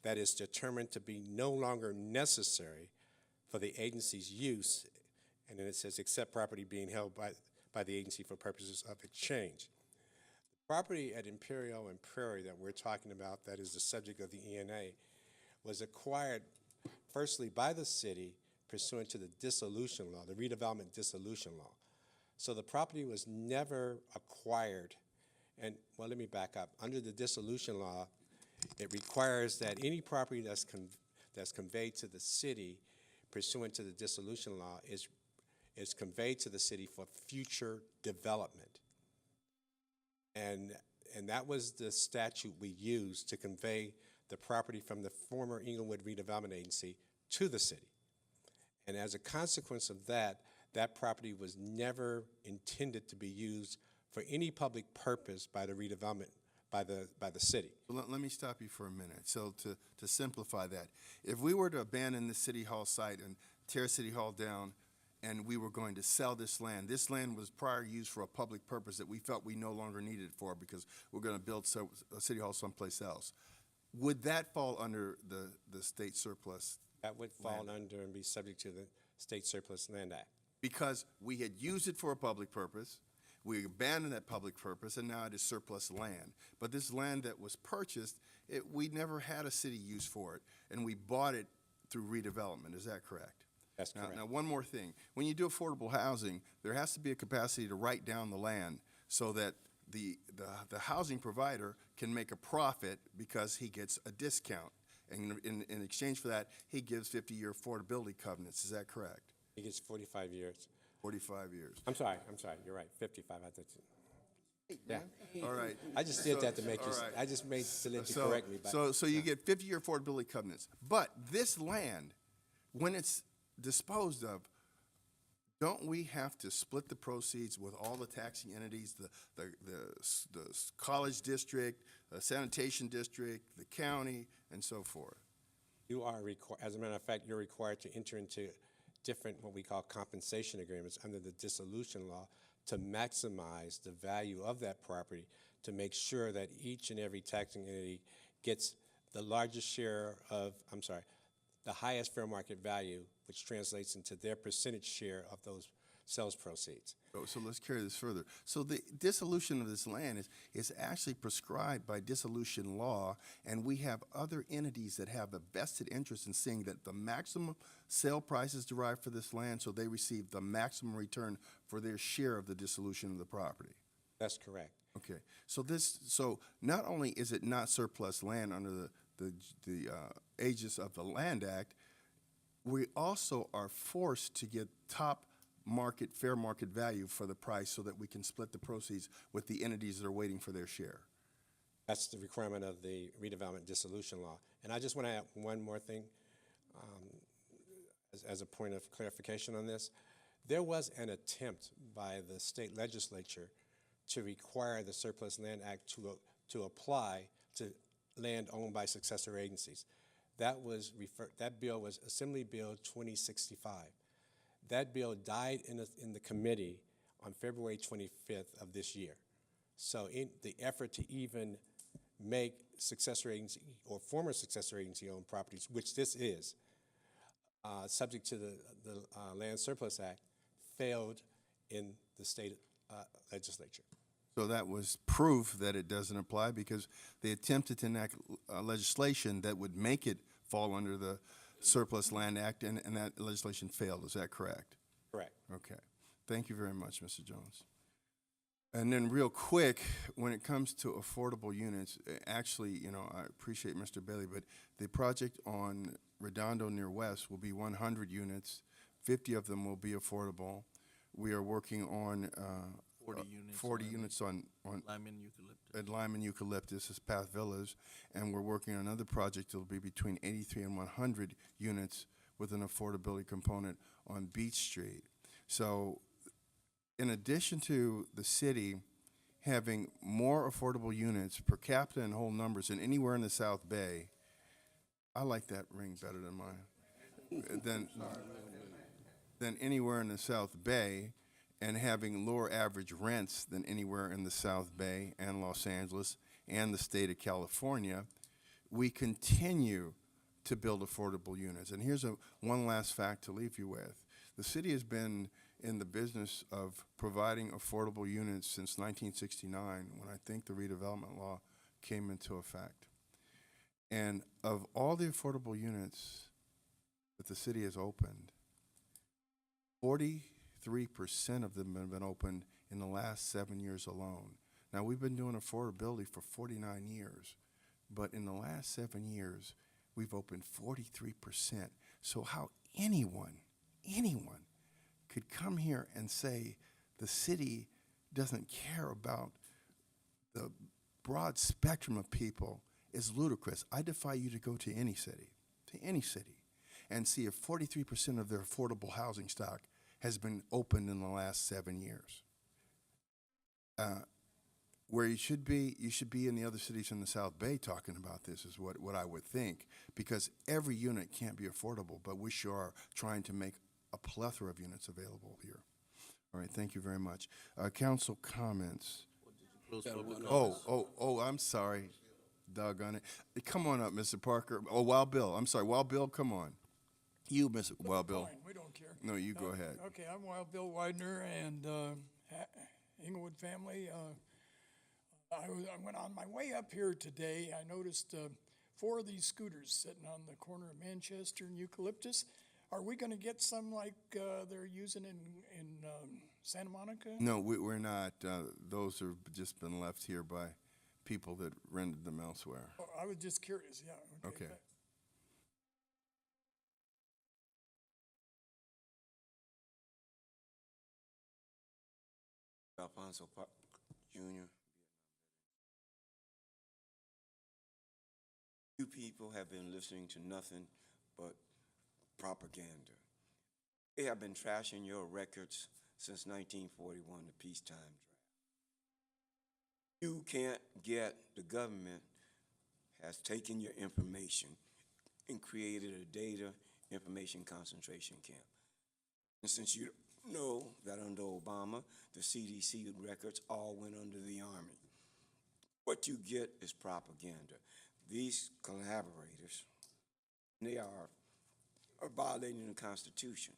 Speaker 16: that is determined to be no longer necessary for the agency's use, and then it says, except property being held by the agency for purposes of exchange. The property at Imperial and Prairie that we're talking about, that is the subject of the ENA, was acquired firstly by the city pursuant to the dissolution law, the redevelopment dissolution law. So the property was never acquired. And, well, let me back up. Under the dissolution law, it requires that any property that's conveyed to the city pursuant to the dissolution law is conveyed to the city for future development. And that was the statute we used to convey the property from the former Inglewood Redevelopment Agency to the city. And as a consequence of that, that property was never intended to be used for any public purpose by the redevelopment, by the city.
Speaker 9: Let me stop you for a minute. So to simplify that, if we were to abandon the City Hall site and tear City Hall down, and we were going to sell this land was prior used for a public purpose that we felt we no longer needed it for because we're going to build a City Hall someplace else. Would that fall under the state surplus?
Speaker 16: That would fall under and be subject to the State Surplus Land Act.
Speaker 9: Because we had used it for a public purpose, we abandoned that public purpose, and now it is surplus land. But this land that was purchased, we never had a city use for it, and we bought it through redevelopment. Is that correct?
Speaker 16: That's correct.
Speaker 9: Now, one more thing. When you do affordable housing, there has to be a capacity to write down the land so that the housing provider can make a profit because he gets a discount. And in exchange for that, he gives 50-year affordability covenants. Is that correct?
Speaker 16: He gets 45 years.
Speaker 9: 45 years.
Speaker 16: I'm sorry, you're right, 55. Yeah.
Speaker 9: All right.
Speaker 16: I just did that to make you,
Speaker 9: right.
Speaker 16: I just made to let you correct me.
Speaker 9: So you get 50-year affordability covenants. But this land, when it's disposed of, don't we have to split the proceeds with all the taxing entities, the college district, the sanitation district, the county, and so forth?
Speaker 16: You are as a matter of fact, you're required to enter into different, what we call compensation agreements under the dissolution law to maximize the value of that property, to make sure that each and every taxing entity gets the largest share of, the highest fair market value, which translates into their percentage share of those sales proceeds.
Speaker 9: So let's carry this further. So the dissolution of this land is actually prescribed by dissolution law, and we have other entities that have a vested interest in seeing that the maximum sale price is derived for this land, so they receive the maximum return for their share of the dissolution of the property.
Speaker 16: That's correct.
Speaker 9: Okay. So not only is it not surplus land under the aegis of the Land Act, we also are forced to get top market, fair market value for the price so that we can split the proceeds with the entities that are waiting for their share.
Speaker 16: That's the requirement of the redevelopment dissolution law. And I just want to add one more thing as a point of clarification on this. There was an attempt by the state legislature to require the Surplus Land Act to apply to land owned by successor agencies. That bill was Assembly Bill 2065. That bill died in the committee on February 25th of this year. So in the effort to even make successor agency or former successor agency owned properties, which this is, subject to the Land Surplus Act, failed in the state legislature.
Speaker 1: So that was proof that it doesn't apply because they attempted to enact legislation that would make it fall under the Surplus Land Act, and that legislation failed. Is that correct?
Speaker 16: Correct.
Speaker 1: Okay. Thank you very much, Mr. Jones. And then real quick, when it comes to affordable units, actually, you know, I appreciate Mr. Bailey, but the project on Redondo near West will be 100 units. 50 of them will be affordable. We are working on 40 units on
Speaker 11: Lyman Eucalyptus.
Speaker 1: at Lyman Eucalyptus, is Path Villas, and we're working on another project that will be between 83 and 100 units with an affordability component on Beach Street. So in addition to the city having more affordable units per capita and whole numbers than anywhere in the South Bay, I like that ring better than mine, than anywhere in the South Bay, and having lower average rents than anywhere in the South Bay and Los Angeles and the state of California, we continue to build affordable units. And here's one last fact to leave you with. The city has been in the business of providing affordable units since 1969, when I think the redevelopment law came into effect. And of all the affordable units that the city has opened, 43% of them have been opened in the last 7 years alone. Now, we've been doing affordability for 49 years, but in the last 7 years, we've opened 43%. So how anyone could come here and say the city doesn't care about the broad spectrum of people is ludicrous. I defy you to go to any city, and see if 43% of their affordable housing stock has been opened in the last 7 years. Where you should be in the other cities in the South Bay talking about this, is what I would think, because every unit can't be affordable, but we sure are trying to make a plethora of units available here. All right, thank you very much. Council comments. Oh, I'm sorry. Doggone it. Come on up, Mr. Parker. Oh, Wild Bill. I'm sorry. Wild Bill, come on. You, Mr. Wild Bill.
Speaker 17: Fine, we don't care.
Speaker 1: No, you go ahead.
Speaker 17: Okay, I'm Wild Bill Widener and Inglewood family. I went on my way up here today. I noticed 4 of these scooters sitting on the corner of Manchester and Eucalyptus. Are we going to get some like they're using in Santa Monica?
Speaker 1: No, we're not. Those have just been left here by people that rented them elsewhere.
Speaker 17: Oh, I was just curious, yeah.
Speaker 1: Okay.
Speaker 18: Alfonso Jr. You people have been listening to nothing but propaganda. They have been trashing your records since 1941, the peacetime draft. You can't get, the government has taken your information and created a data information concentration camp. And since you know that under Obama, the CDC records all went under the Army, what you get is propaganda. These collaborators, they are violating the Constitution,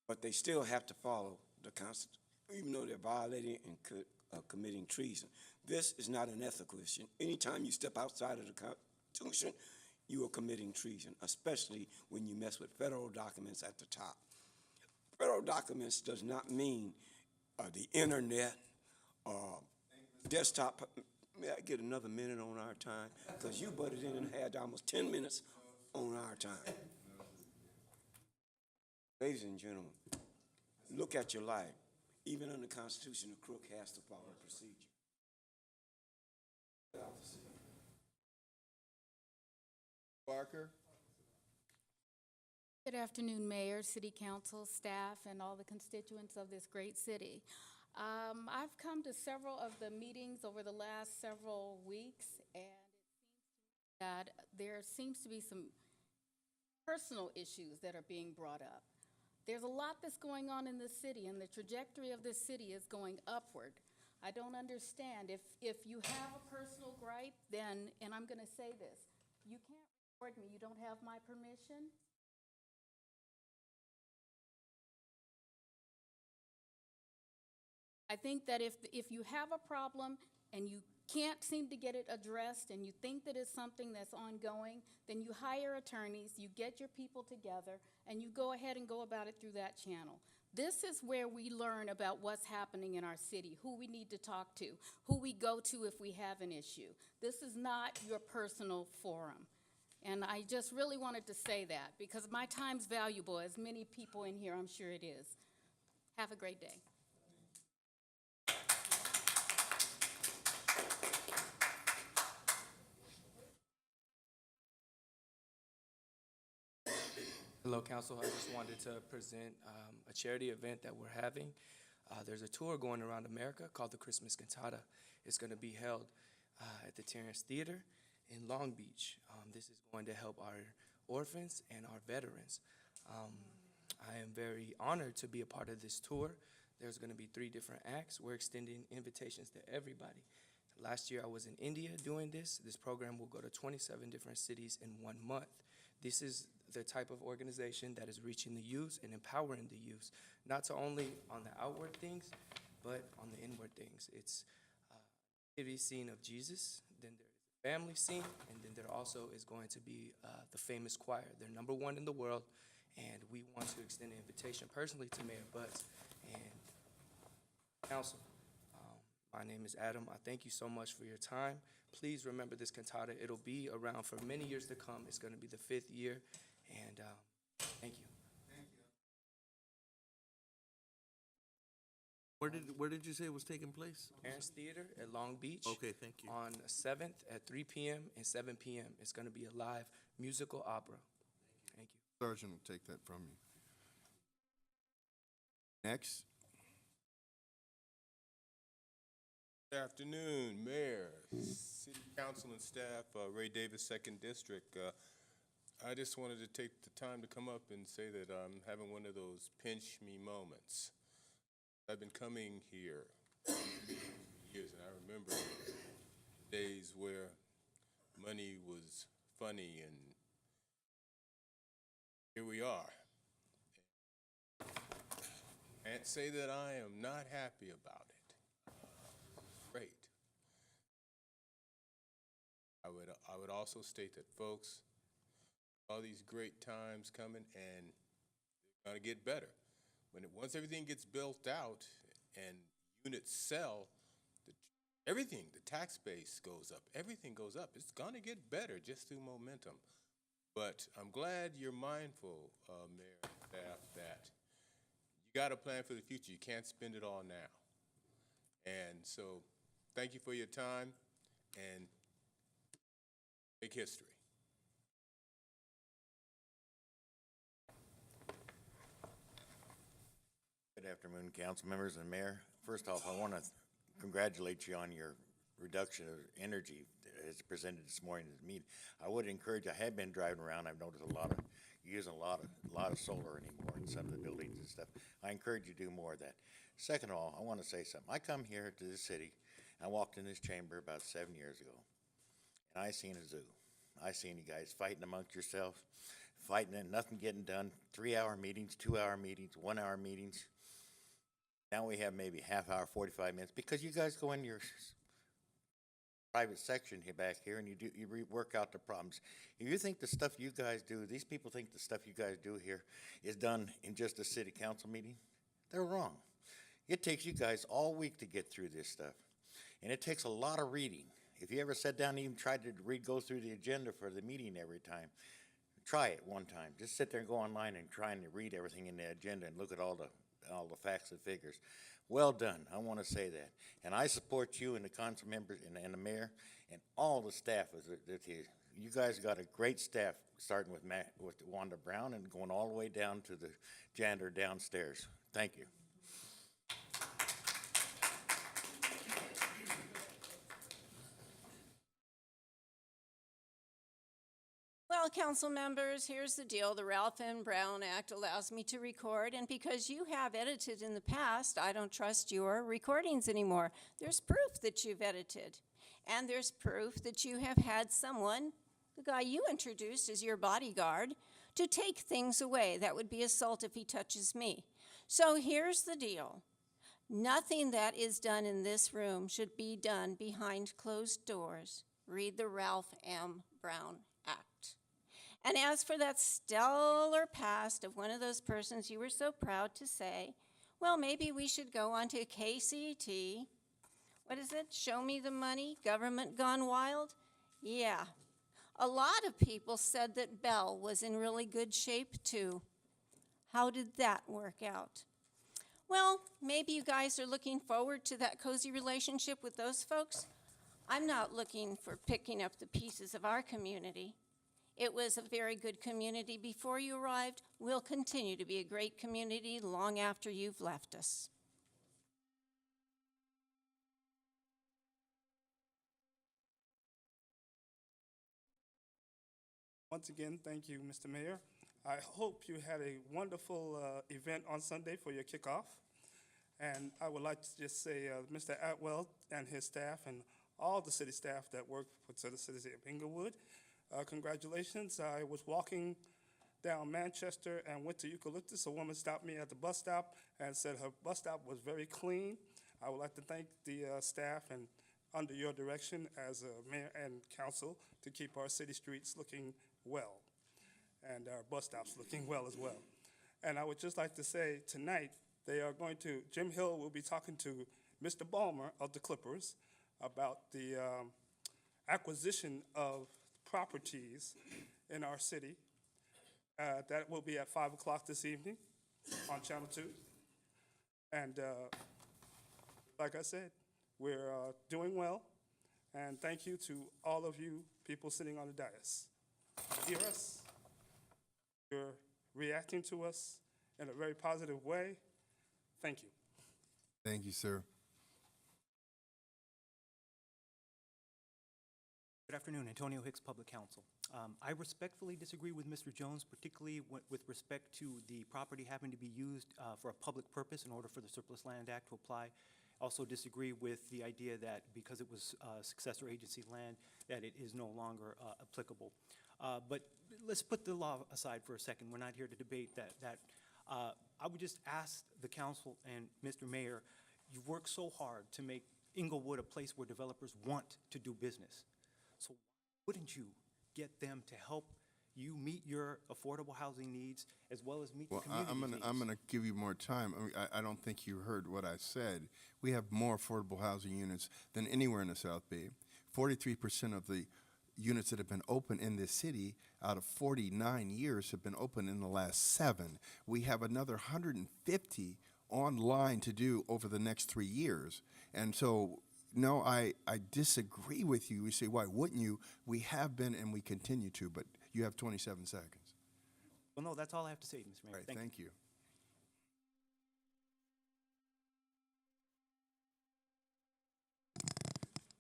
Speaker 18: but they still have to follow the Constitution, even though they're violating and committing treason. This is not an ethical issue. Anytime you step outside of the Constitution, you are committing treason, especially when you mess with federal documents at the top. Federal documents does not mean the internet, desktop. May I get another minute on our time? Because you butted in and had almost 10 minutes on our time. Ladies and gentlemen, look at your life. Even under the Constitution, a crook has to follow procedure.
Speaker 1: Parker.
Speaker 19: Good afternoon, Mayor, City Council, staff, and all the constituents of this great city. I've come to several of the meetings over the last several weeks, and it seems that there seems to be some personal issues that are being brought up. There's a lot that's going on in this city, and the trajectory of this city is going upward. I don't understand. If you have a personal gripe, then, and I'm going to say this, you can't record me. You don't have my permission. I I think that if you have a problem and you can't seem to get it addressed and you think that it's something that's ongoing, then you hire attorneys, you get your people together, and you go ahead and go about it through that channel. This is where we learn about what's happening in our city, who we need to talk to, who we go to if we have an issue. This is not your personal forum. And I just really wanted to say that because my time's valuable, as many people in here, I'm sure it is. Have a great day.
Speaker 20: Hello, Council. I just wanted to present a charity event that we're having. There's a tour going around America called the Christmas Cantata. It's going to be held at the Terrence Theater in Long Beach. This is going to help our orphans and our veterans. I am very honored to be a part of this tour. There's going to be 3 different acts. We're extending invitations to everybody. Last year I was in India doing this. This program will go to 27 different cities in 1 month. This is the type of organization that is reaching the youth and empowering the youth, not only on the outward things, but on the inward things. It's a nativity scene of Jesus, then there's a family scene, and then there also is going to be the famous choir. They're #1 in the world, and we want to extend an invitation personally to Mayor Butts and Council. My name is Adam. I thank you so much for your time. Please remember this cantata. It'll be around for many years to come. It's going to be the 5th year, and thank you.
Speaker 11: Where did you say it was taking place?
Speaker 20: Terrence Theater at Long Beach.
Speaker 11: Okay, thank you.
Speaker 20: On 7th at 3 p.m. and 7 p.m. It's going to be a live musical opera. Thank you.
Speaker 1: Sergeant will take that from you. Next.
Speaker 21: Good afternoon, Mayor, City Council and staff, Ray Davis, 2nd District. I just wanted to take the time to come up and say that I'm having one of those pinch me moments. I've been coming here years, and I remember days where money was funny, and here we are. Can't say that I am not happy about it. Great. I would also state that, folks, all these great times coming, and they're gonna get better. Once everything gets built out and units sell, everything, the tax base goes up, everything goes up. It's gonna get better just through momentum. But I'm glad you're mindful, Mayor and staff, that you got a plan for the future. You can't spend it all now. And so thank you for your time, and make history.
Speaker 22: Good afternoon, council members and mayor. First off, I want to congratulate you on your reduction of energy as presented this morning at the meeting. I would encourage, I have been driving around, I've noticed you're using a lot of solar anymore in some of the buildings and stuff. I encourage you to do more of that. Second of all, I want to say something. I come here to this city, I walked in this chamber about 7 years ago, and I seen a zoo. I seen you guys fighting amongst yourselves, fighting and nothing getting done, 3-hour meetings, 2-hour meetings, 1-hour meetings. Now we have maybe half hour, 45 minutes, because you guys go in your private section here back here and you work out the problems. If you think the stuff you guys do, these people think the stuff you guys do here is done in just a city council meeting, they're wrong. It takes you guys all week to get through this stuff, and it takes a lot of reading. If you ever sat down and even tried to go through the agenda for the meeting every time, try it one time. Just sit there and go online and try and read everything in the agenda and look at all the facts and figures. Well done, I want to say that. And I support you and the council members and the mayor and all the staff that's here. You guys got a great staff, starting with Wanda Brown and going all the way down to the janitor downstairs. Thank you.
Speaker 4: Well, council members, here's the deal. The Ralph N. Brown Act allows me to record, and because you have edited in the past, I don't trust your recordings anymore. There's proof that you've edited, and there's proof that you have had someone, the guy you introduced as your bodyguard, to take things away. That would be assault if he touches me. So here's the deal. Nothing that is done in this room should be done behind closed doors. Read the Ralph M. Brown Act. And as for that stellar past of one of those persons you were so proud to say, well, maybe we should go on to KCT. What is it? Show me the money? Government gone wild? Yeah. A lot of people said that Bell was in really good shape too. How did that work out? Well, maybe you guys are looking forward to that cozy relationship with those folks. I'm not looking for picking up the pieces of our community. It was a very good community before you arrived. We'll continue to be a great community long after you've left us.
Speaker 5: Once again, thank you, Mr. Mayor. I hope you had a wonderful event on Sunday for your kickoff. And I would like to just say, Mr. Atwell and his staff and all the city staff that work for the city of Inglewood, congratulations. I was walking down Manchester and went to Eucalyptus. A woman stopped me at the bus stop and said her bus stop was very clean. I would like to thank the staff and under your direction as mayor and council to keep our city streets looking well and our bus stops looking well as well. And I would just like to say tonight, Jim Hill will be talking to Mr. Ballmer of the Clippers about the acquisition of properties in our city. That will be at 5 o'clock this evening on Channel 2. And like I said, we're doing well. And thank you to all of you people sitting on the dais. You hear us? You're reacting to us in a very positive way. Thank you.
Speaker 1: Thank you, sir.
Speaker 8: Good afternoon, Antonio Hicks, Public Counsel. I respectfully disagree with Mr. Jones, particularly with respect to the property having to be used for a public purpose in order for the Surplus Land Act to apply. Also disagree with the idea that because it was successor agency land, that it is no longer applicable. But let's put the law aside for a second. We're not here to debate that. I would just ask the council and Mr. Mayor, you've worked so hard to make Inglewood a place where developers want to do business. So wouldn't you get them to help you meet your affordable housing needs as well as meet the community's needs?
Speaker 1: I'm gonna give you more time. I don't think you heard what I said. We have more affordable housing units than anywhere in the South Bay. 43% of the units that have been open in this city out of 49 years have been open in the last 7. We have another 150 online to do over the next 3 years. And so, no, I disagree with you. We say, why wouldn't you? We have been and we continue to, but you have 27 seconds.
Speaker 8: Well, no, that's all I have to say, Mr. Mayor.
Speaker 1: All right, thank you.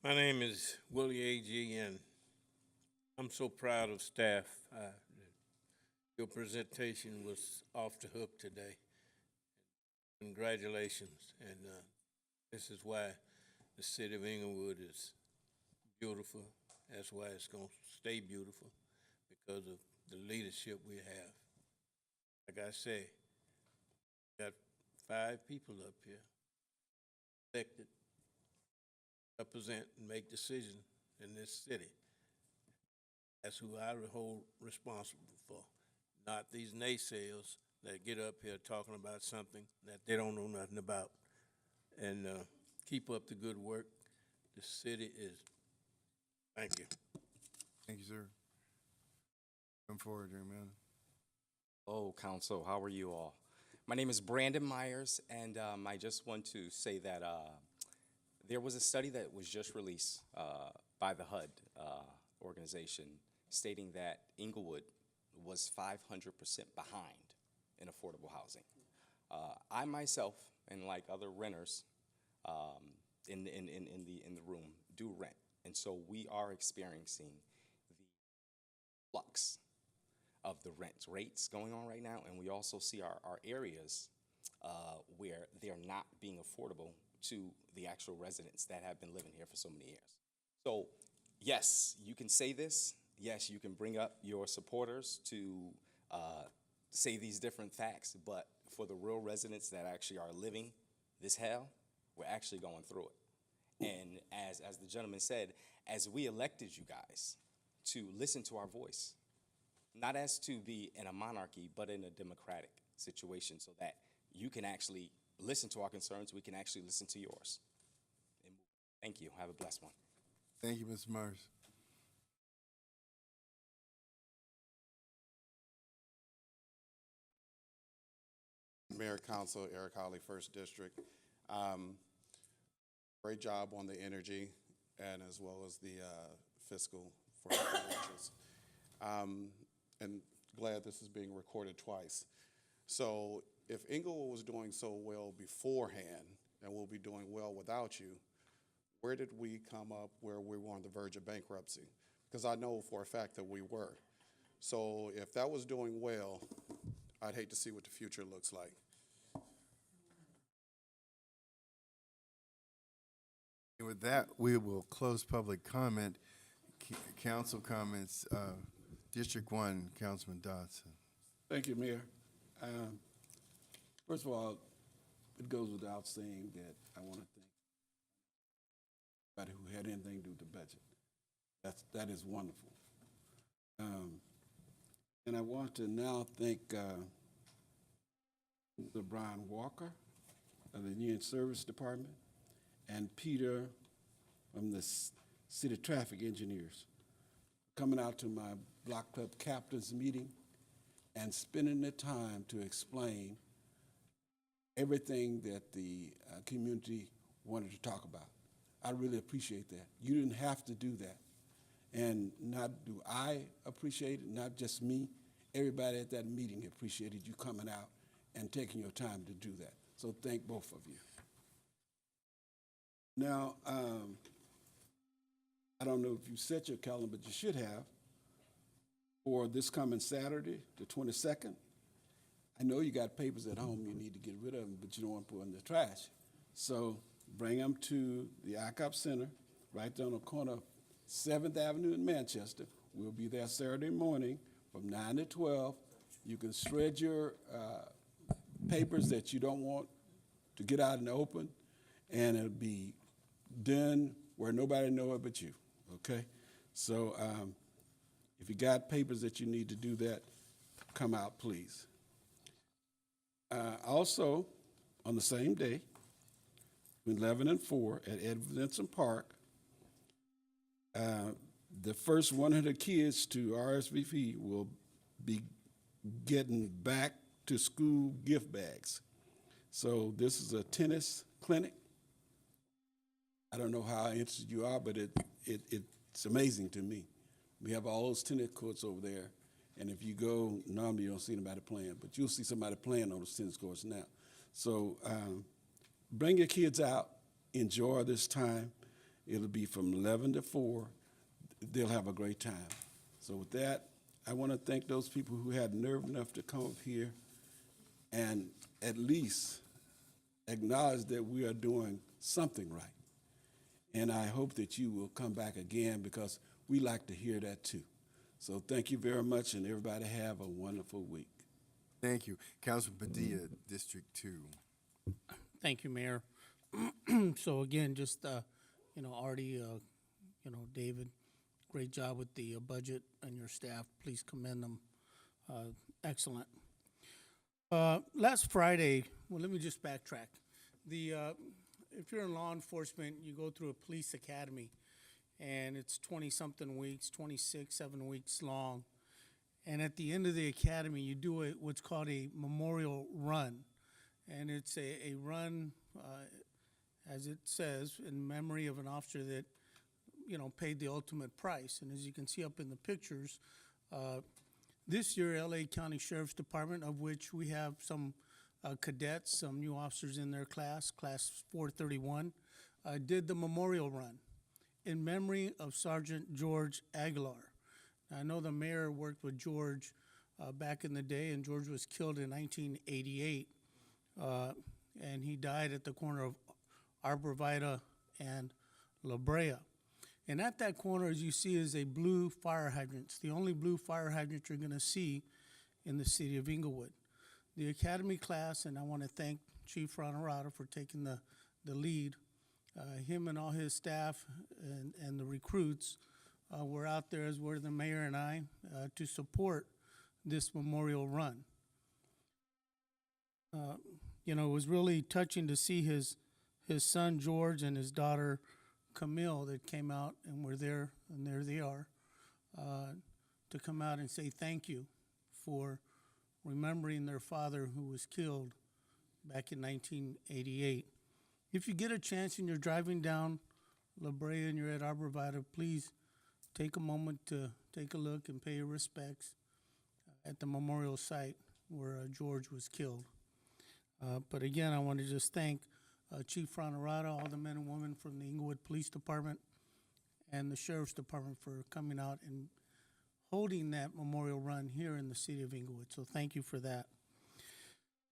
Speaker 6: My name is Willie Agee, and I'm so proud of staff. Your presentation was off the hook today. Congratulations, and this is why the city of Inglewood is beautiful. That's why it's going to stay beautiful, because of the leadership we have. Like I say, we got 5 people up here elected, represent and make decisions in this city. That's who I hold responsible for, not these naysayers that get up here talking about something that they don't know nothing about. And keep up the good work. The city is, thank you.
Speaker 1: Thank you, sir. Come forward, young man.
Speaker 23: Hello, Council. How are you all? My name is Brandon Myers, and I just want to say that there was a study that was just released by the HUD organization stating that Inglewood was 500% behind in affordable housing. I myself, and like other renters in the room, do rent, and so we are experiencing the flux of the rent rates going on right now, and we also see our areas where they're not being affordable to the actual residents that have been living here for so many years. So yes, you can say this. Yes, you can bring up your supporters to say these different facts, but for the real residents that actually are living This hell, we're actually going through it. And as the gentleman said, as we elected you guys to listen to our voice, not as to be in a monarchy, but in a democratic situation so that you can actually listen to our concerns, we can actually listen to yours. Thank you. Have a blessed one.
Speaker 1: Thank you, Mr. Myers.
Speaker 2: Mayor, Council, Eric Hawley, First District. Great job on the energy and as well as the fiscal for the financials. And glad this is being recorded twice. So if Inglewood was doing so well beforehand and will be doing well without you, where did we come up where we were on the verge of bankruptcy? Because I know for a fact that we were. So if that was doing well, I'd hate to see what the future looks like.
Speaker 1: And with that, we will close public comment. Council comments, District 1, Councilman Dodson.
Speaker 7: Thank you, Mayor. First of all, it goes without saying that I want to thank everybody who had anything to do with the budget. That is wonderful. And I want to now thank Mr. Brian Walker of the Union Service Department and Peter from the City Traffic Engineers coming out to my Block Club Captains meeting and spending the time to explain everything that the community wanted to talk about. I really appreciate that. You didn't have to do that. And not do I appreciate it, not just me, everybody at that meeting appreciated you coming out and taking your time to do that. So thank both of you. Now, I don't know if you set your calendar, but you should have, for this coming Saturday, the 22nd. I know you got papers at home, you need to get rid of them, but you don't want to put them in the trash. So bring them to the ICOP Center, right down the corner of 7th Avenue in Manchester. We'll be there Saturday morning from 9 to 12. You can shred your papers that you don't want to get out in the open, and it'll be done where nobody know it but you, okay? So if you got papers that you need to do that, come out, please. Also, on the same day, 11 and 4 at Ed Vinson Park, the first 100 kids to RSVP will be getting back to school gift bags. So this is a tennis clinic. I don't know how interested you are, but it's amazing to me. We have all those tennis courts over there, and if you go, normally you don't see anybody playing, but you'll see somebody playing on those tennis courts now. So bring your kids out, enjoy this time. It'll be from 11 to 4. They'll have a great time. So with that, I want to thank those people who had nerve enough to come up here and at least acknowledge that we are doing something right. And I hope that you will come back again because we like to hear that too. So thank you very much, and everybody have a wonderful week.
Speaker 1: Thank you. Councilman Padilla, District 2.
Speaker 15: Thank you, Mayor. So again, just, already, David, great job with the budget and your staff. Please commend them. Excellent. Last Friday, well, let me just backtrack. If you're in law enforcement, you go through a police academy, and it's 20-something weeks, 7 weeks long. And at the end of the academy, you do what's called a memorial run. And it's a run, as it says, in memory of an officer that, paid the ultimate price. And as you can see up in the pictures, this year, LA County Sheriff's Department, of which we have some cadets, some new officers in their class 431, did the memorial run in memory of Sergeant George Aguilar. Now, I know the mayor worked with George back in the day, and George was killed in 1988, and he died at the corner of Arborvita and La Brea. And at that corner, as you see, is a blue fire hydrant. It's the only blue fire hydrant you're going to see in the city of Inglewood. The academy class, and I want to thank Chief Honorado for taking the lead. Him and all his staff and the recruits were out there, as were the mayor and I, to support this memorial run. You know, it was really touching to see his son George and his daughter Camille that came out and were there, and there they are, to come out and say thank you for remembering their father who was killed back in 1988. If you get a chance and you're driving down La Brea and you're at Arbor Vitae, please take a moment to take a look and pay your respects at the memorial site where George was killed. But again, I want to just thank Chief Honorado, all the men and women from the Inglewood Police Department and the Sheriff's Department for coming out and holding that memorial run here in the city of Inglewood. So thank you for that.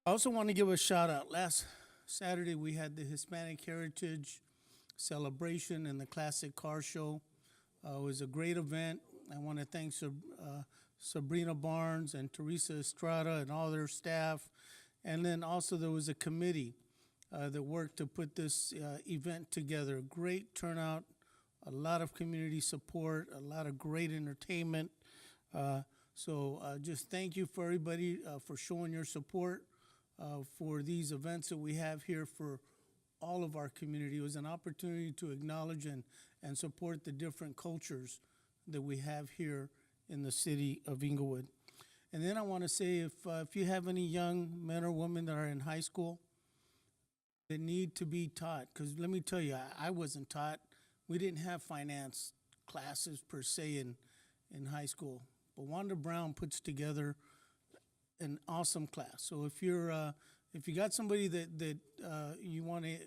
Speaker 15: I also want to give a shout out. Last Saturday we had the Hispanic Heritage Celebration and the Classic Car Show. It was a great event. I want to thank Sabrina Barnes and Teresa Estrada and all their staff. And then also there was a committee that worked to put this event together. Great turnout, a lot of community support, a lot of great entertainment. So just thank you for everybody for showing your support for these events that we have here for all of our community. It was an opportunity to acknowledge and support the different cultures that we have here in the city of Inglewood. And then I want to say, if you have any young men or women that are in high school that need to be taught, because let me tell you, I wasn't taught. We didn't have finance classes per se in high school. But Wanda Brown puts together an awesome class. So if you got somebody that you want to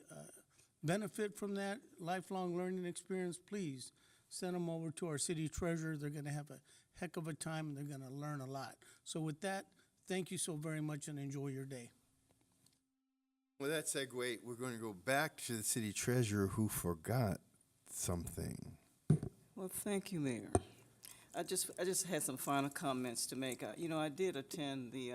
Speaker 15: benefit from that lifelong learning experience, please send them over to our city treasurer. They're going to have a heck of a time, and they're going to learn a lot. So with that, thank you so very much, and enjoy your day.
Speaker 1: With that segue, we're going to go back to the city treasurer who forgot something.
Speaker 10: Well, thank you, Mayor. I just had some final comments to make. You know, I did attend the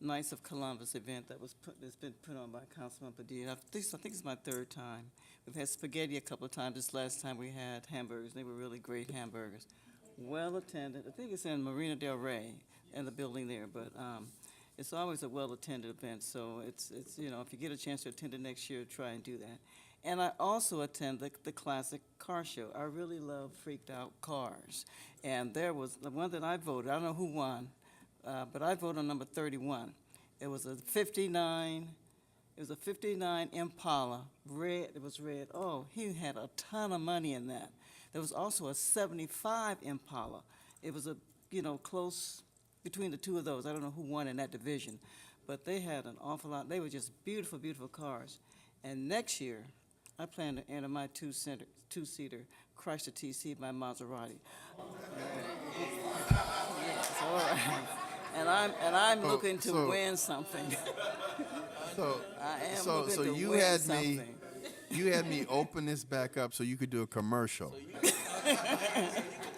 Speaker 10: Knights of Columbus event that's been put on by Councilman Padilla. I think it's my third time. We've had spaghetti a couple of times. This last time we had hamburgers. They were really great hamburgers. Well attended. I think it's in Marina Del Rey in the building there, but it's always a well-attended event. So it's you know, if you get a chance to attend it next year, try and do that. And I also attend the Classic Car Show. I really love freaked out cars. And there was the one that I voted. I don't know who won, but I voted on number 31. It was a 59. It was a 59 Impala, red. It was red. Oh, he had a ton of money in that. There was also a 75 Impala. It was close between the two of those. I don't know who won in that division, but they had an awful lot. They were just beautiful, beautiful cars. And next year, I plan to enter my two-seater Chrysler TC by Maserati. Yes, all right. And I'm looking to win something. I am looking to win something.
Speaker 1: You had me open this back up so you could do a commercial.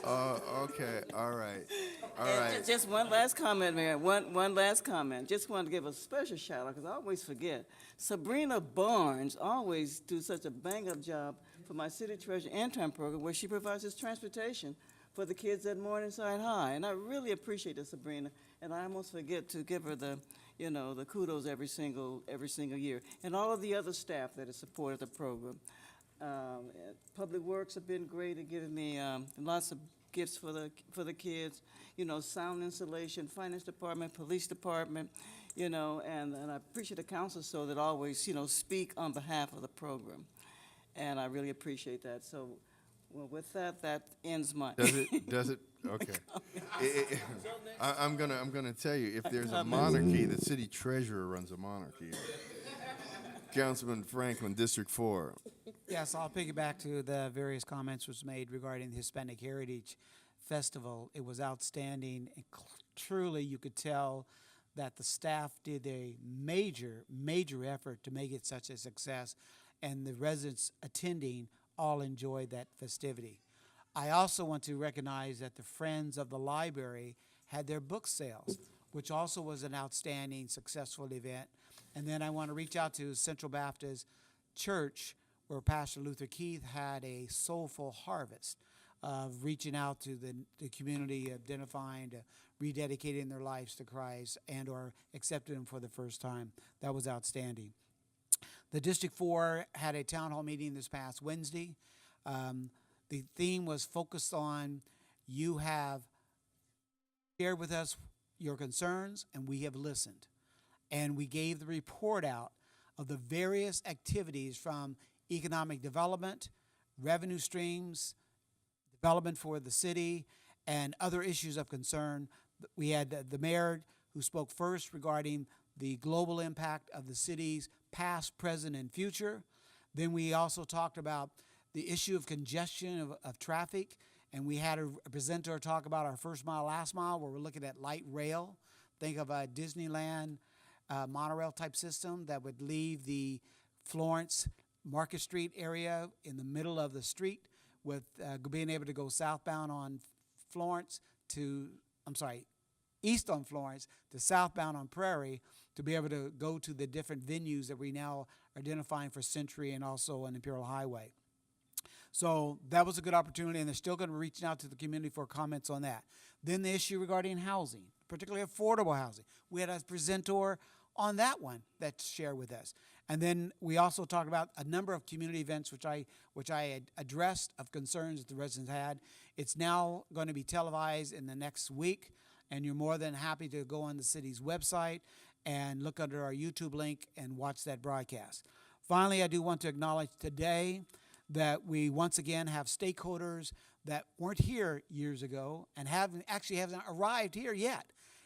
Speaker 1: Okay, all right.
Speaker 10: Just one last comment, Mayor. One last comment. Just wanted to give a special shout out because I always forget. Sabrina Barnes always do such a bang-up job for my city treasurer intern program where she provides us transportation for the kids at Morningside High. And I really appreciate it, Sabrina. And I almost forget to give her the kudos every single year. And all of the other staff that have supported the program. Public Works have been great at giving me lots of gifts for the kids. Sound installation, finance department, police department, and I appreciate the council so that always, speak on behalf of the program. And I really appreciate that. So, well, with that ends my.
Speaker 1: Does it? Okay. I'm gonna tell you, if there's a monarchy, the city treasurer runs a monarchy. Councilman Franklin, District 4.
Speaker 13: Yes, I'll piggyback to the various comments was made regarding the Hispanic Heritage Festival. It was outstanding. And truly, you could tell that the staff did a major effort to make it such a success, and the residents attending all enjoyed that festivity. I also want to recognize that the Friends of the Library had their book sales, which also was an outstanding, successful event. And then I want to reach out to Central Baptist Church, where Pastor Luther Keith had a soulful harvest of reaching out to the community, identifying, rededicating their lives to Christ, and or accepting Him for the first time. That was outstanding. The District 4 had a town hall meeting this past Wednesday. The theme was focused on, you have shared with us your concerns, and we have listened. And we gave the report out of the various activities from economic development, revenue streams, development for the city, and other issues of concern. We had the mayor who spoke first regarding the global impact of the city's past, present, and future. Then we also talked about the issue of congestion of traffic, and we had a presenter talk about our first mile, last mile, where we're looking at light rail. Think of a Disneyland monorail type system that would leave the Florence Market Street area in the middle of the street, with being able to go southbound on Florence to, east on Florence to southbound on Prairie, to be able to go to the different venues that we now are identifying for Century and also on Imperial Highway. So that was a good opportunity, and they're still going to be reaching out to the community for comments on that. Then the issue regarding housing, particularly affordable housing. We had a presenter on that one that shared with us. And then we also talked about a number of community events which I had addressed of concerns that the residents had. It's now going to be televised in the next week, and you're more than happy to go on the city's website and look under our YouTube link and watch that broadcast. Finally, I do want to acknowledge today that we once again have stakeholders that weren't here years ago and haven't arrived here yet.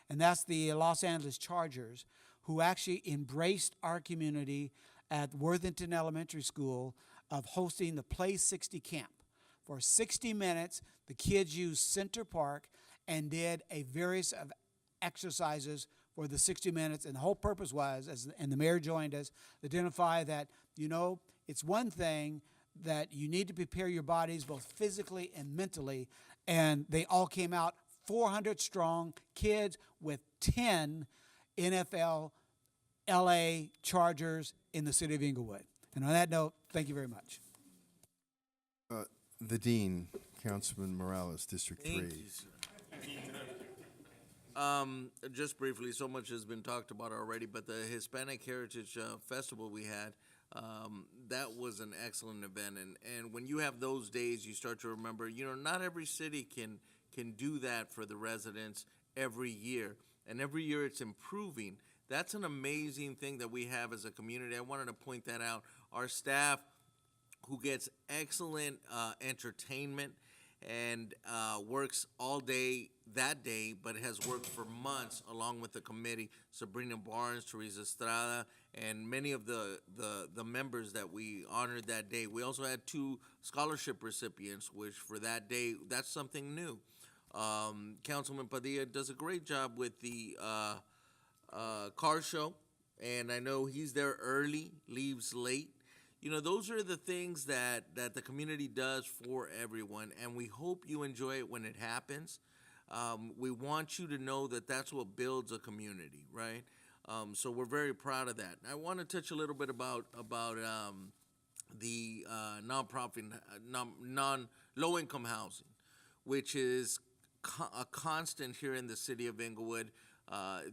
Speaker 13: And that's the Los Angeles Chargers, who actually embraced our community at Worthington Elementary School of hosting the Play 60 camp. For 60 minutes, the kids used Center Park and did a various of exercises for the 60 minutes. And the whole purpose was, and the mayor joined us, to identify that, it's one thing that you need to prepare your bodies both physically and mentally. And they all came out 400 strong kids with 10 NFL LA Chargers in the city of Inglewood. And on that note, thank you very much.
Speaker 1: The Dean, Councilman Morales, District 3.
Speaker 11: Thank you, sir. Just briefly, so much has been talked about already, but the Hispanic Heritage Festival we had, that was an excellent event. And when you have those days, you start to remember, not every city can do that for the residents every year. And every year it's improving. That's an amazing thing that we have as a community. I wanted to point that out. Our staff, who gets excellent entertainment and works all day that day, but has worked for months along with the committee, Sabrina Barnes, Teresa Estrada, and many of the members that we honored that day. We also had 2 scholarship recipients, which for that day, that's something new. Councilman Padilla does a great job with the car show, and I know he's there early, leaves late. Those are the things that the community does for everyone, and we hope you enjoy it when it happens. We want you to know that that's what builds a community, right? So we're very proud of that. I want to touch a little bit about the nonprofit, low-income housing, which is a constant here in the city of Inglewood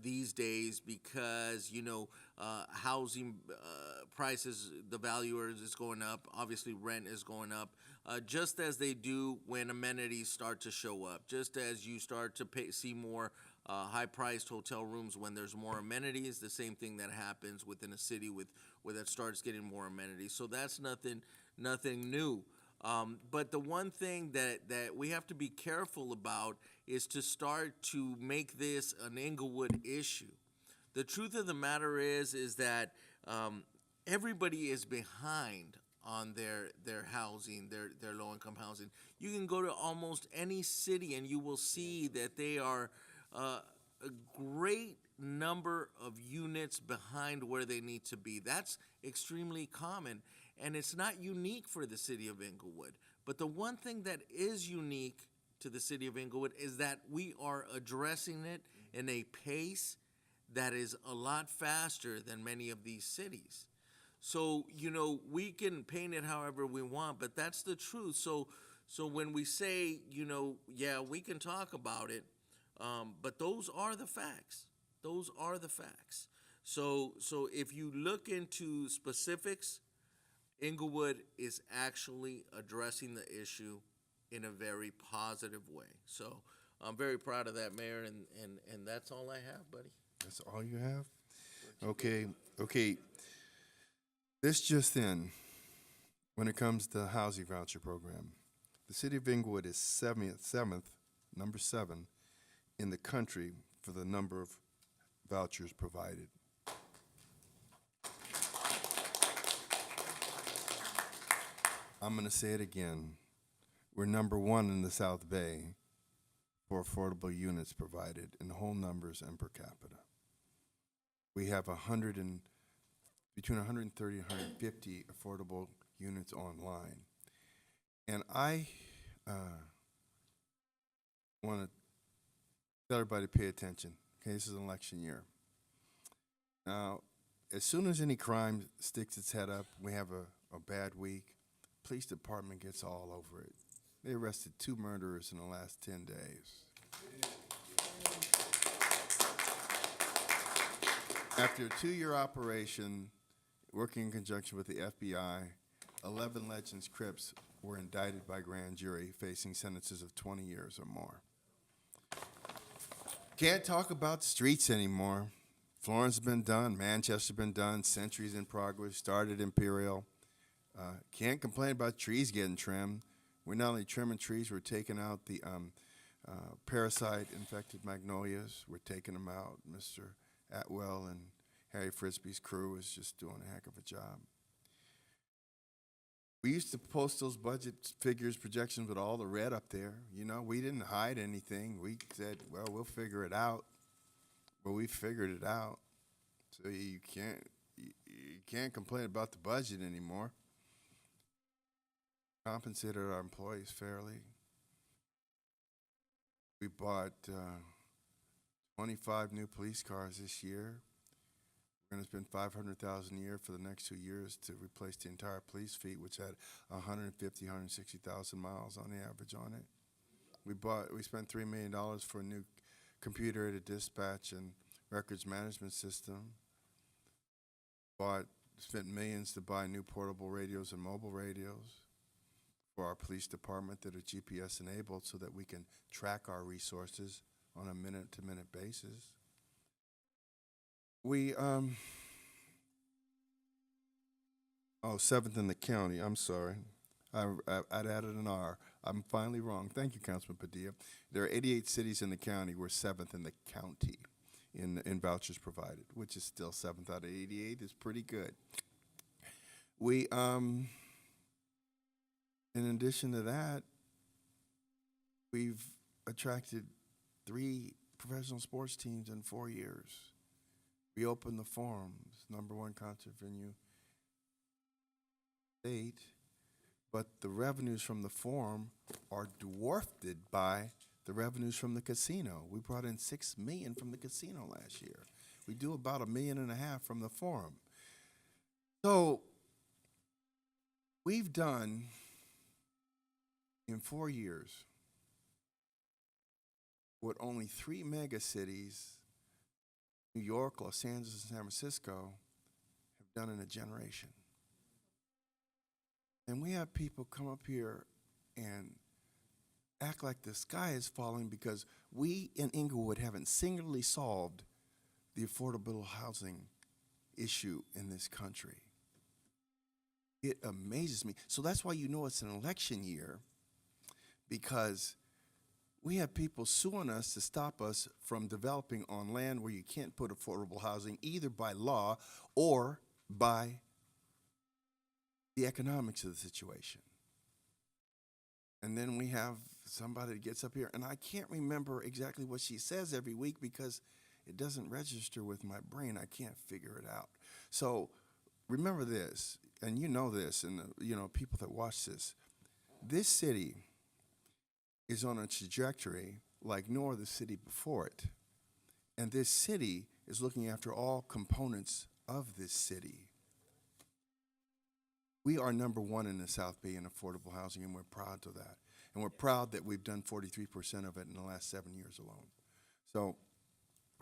Speaker 11: these days, because housing prices, the value is going up. Obviously, rent is going up, just as they do when amenities start to show up. Just as you start to see more high-priced hotel rooms when there's more amenities, the same thing that happens within a city where that starts getting more amenities. So that's nothing new. But the one thing that we have to be careful about is to start to make this an Inglewood issue. The truth of the matter is that everybody is behind on their housing, their low-income housing. You can go to almost any city and you will see that they are a great number of units behind where they need to be. That's extremely common. And it's not unique for the city of Inglewood. But the one thing that is unique to the city of Inglewood is that we are addressing it in a pace that is a lot faster than many of these cities. So, you know, we can paint it however we want, but that's the truth. So when we say, you know, yeah, we can talk about it, but those are the facts. Those are the facts. So if you look into specifics, Inglewood is actually addressing the issue in a very positive way. So I'm very proud of that, Mayor, and that's all I have, buddy.
Speaker 1: That's all you have? Okay. This just in, when it comes to housing voucher program, the city of Inglewood is number 7 in the country for the number of vouchers provided. I'm going to say it again. We're number 1 in the South Bay for affordable units provided in whole numbers and per capita. We have between 130 and 150 affordable units online. And I want to tell everybody to pay attention. Okay, this is an election year. Now, as soon as any crime sticks its head up, we have a bad week, police department gets all over it. They arrested 2 murderers in the last 10 days. After a 2-year operation, working in conjunction with the FBI, 11 Legends Crips were indicted by grand jury, facing sentences of 20 years or more. Can't talk about the streets anymore. Florence has been done, Manchester's been done, Century's in progress, started Imperial. Can't complain about trees getting trimmed. We're not only trimming trees, we're taking out the parasite-infected magnolias. We're taking them out. Mr. Atwell and Harry Frisbee's crew is just doing a heck of a job. We used to post those budget figures, projections with all the red up there. You know, we didn't hide anything. We said, well, we'll figure it out. Well, we figured it out. So you can't complain about the budget anymore. Compensated our employees fairly. We bought 25 new police cars this year. We're going to spend $500,000 a year for the next 2 years to replace the entire police fleet, which had 160,000 miles on the average on it. We spent $3 million for a new computer-aided dispatch and records management system. Spent millions to buy new portable radios and mobile radios for our police department that are GPS enabled so that we can track our resources on a minute-to-minute basis. We, 7th in the county, I'm sorry. I'd added an R. I'm finally wrong. Thank you, Councilman Padilla. There are 88 cities in the county. We're 7th in the county in vouchers provided, which is still 7th out of 88. Is pretty good. We, in addition to that, we've attracted 3 professional sports teams in 4 years. We opened the Forums, #1 concert venue state, but the revenues from the Forum are dwarfed by the revenues from the casino. We brought in $6 million from the casino last year. We do about $1.5 million from the Forum. So we've done in 4 years what only 3 mega cities, New York, Los Angeles, and San Francisco, have done in a generation. And we have people come up here and act like the sky is falling because we in Inglewood haven't singularly solved the affordable housing issue in this country. It amazes me. So that's why you know it's an election year, because we have people suing us to stop us from developing on land where you can't put affordable housing, either by law or by the economics of the situation. And then we have somebody that gets up here, and I can't remember exactly what she says every week because it doesn't register with my brain. I can't figure it out. So remember this, and you know this, and people that watch this. This city is on a trajectory like no other city before it. And this city is looking after all components of this city. We are number one in the South Bay in affordable housing, and we're proud of that. And we're proud that we've done 43% of it in the last 7 years alone. So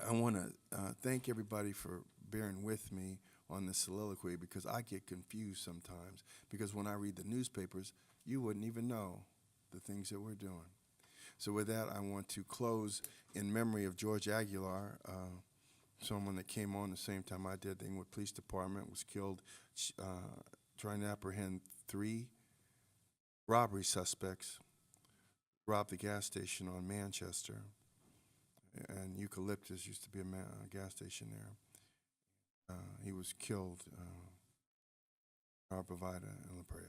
Speaker 1: I want to thank everybody for bearing with me on the soliloquy, because I get confused sometimes, because when I read the newspapers, you wouldn't even know the things that we're doing. So with that, I want to close in memory of George Aguilar, someone that came on the same time I did. The Inglewood Police Department was killed trying to apprehend 3 robbery suspects, robbed the gas station on Manchester, and Eucalyptus used to be a gas station there. He was killed, our provider in La Brea.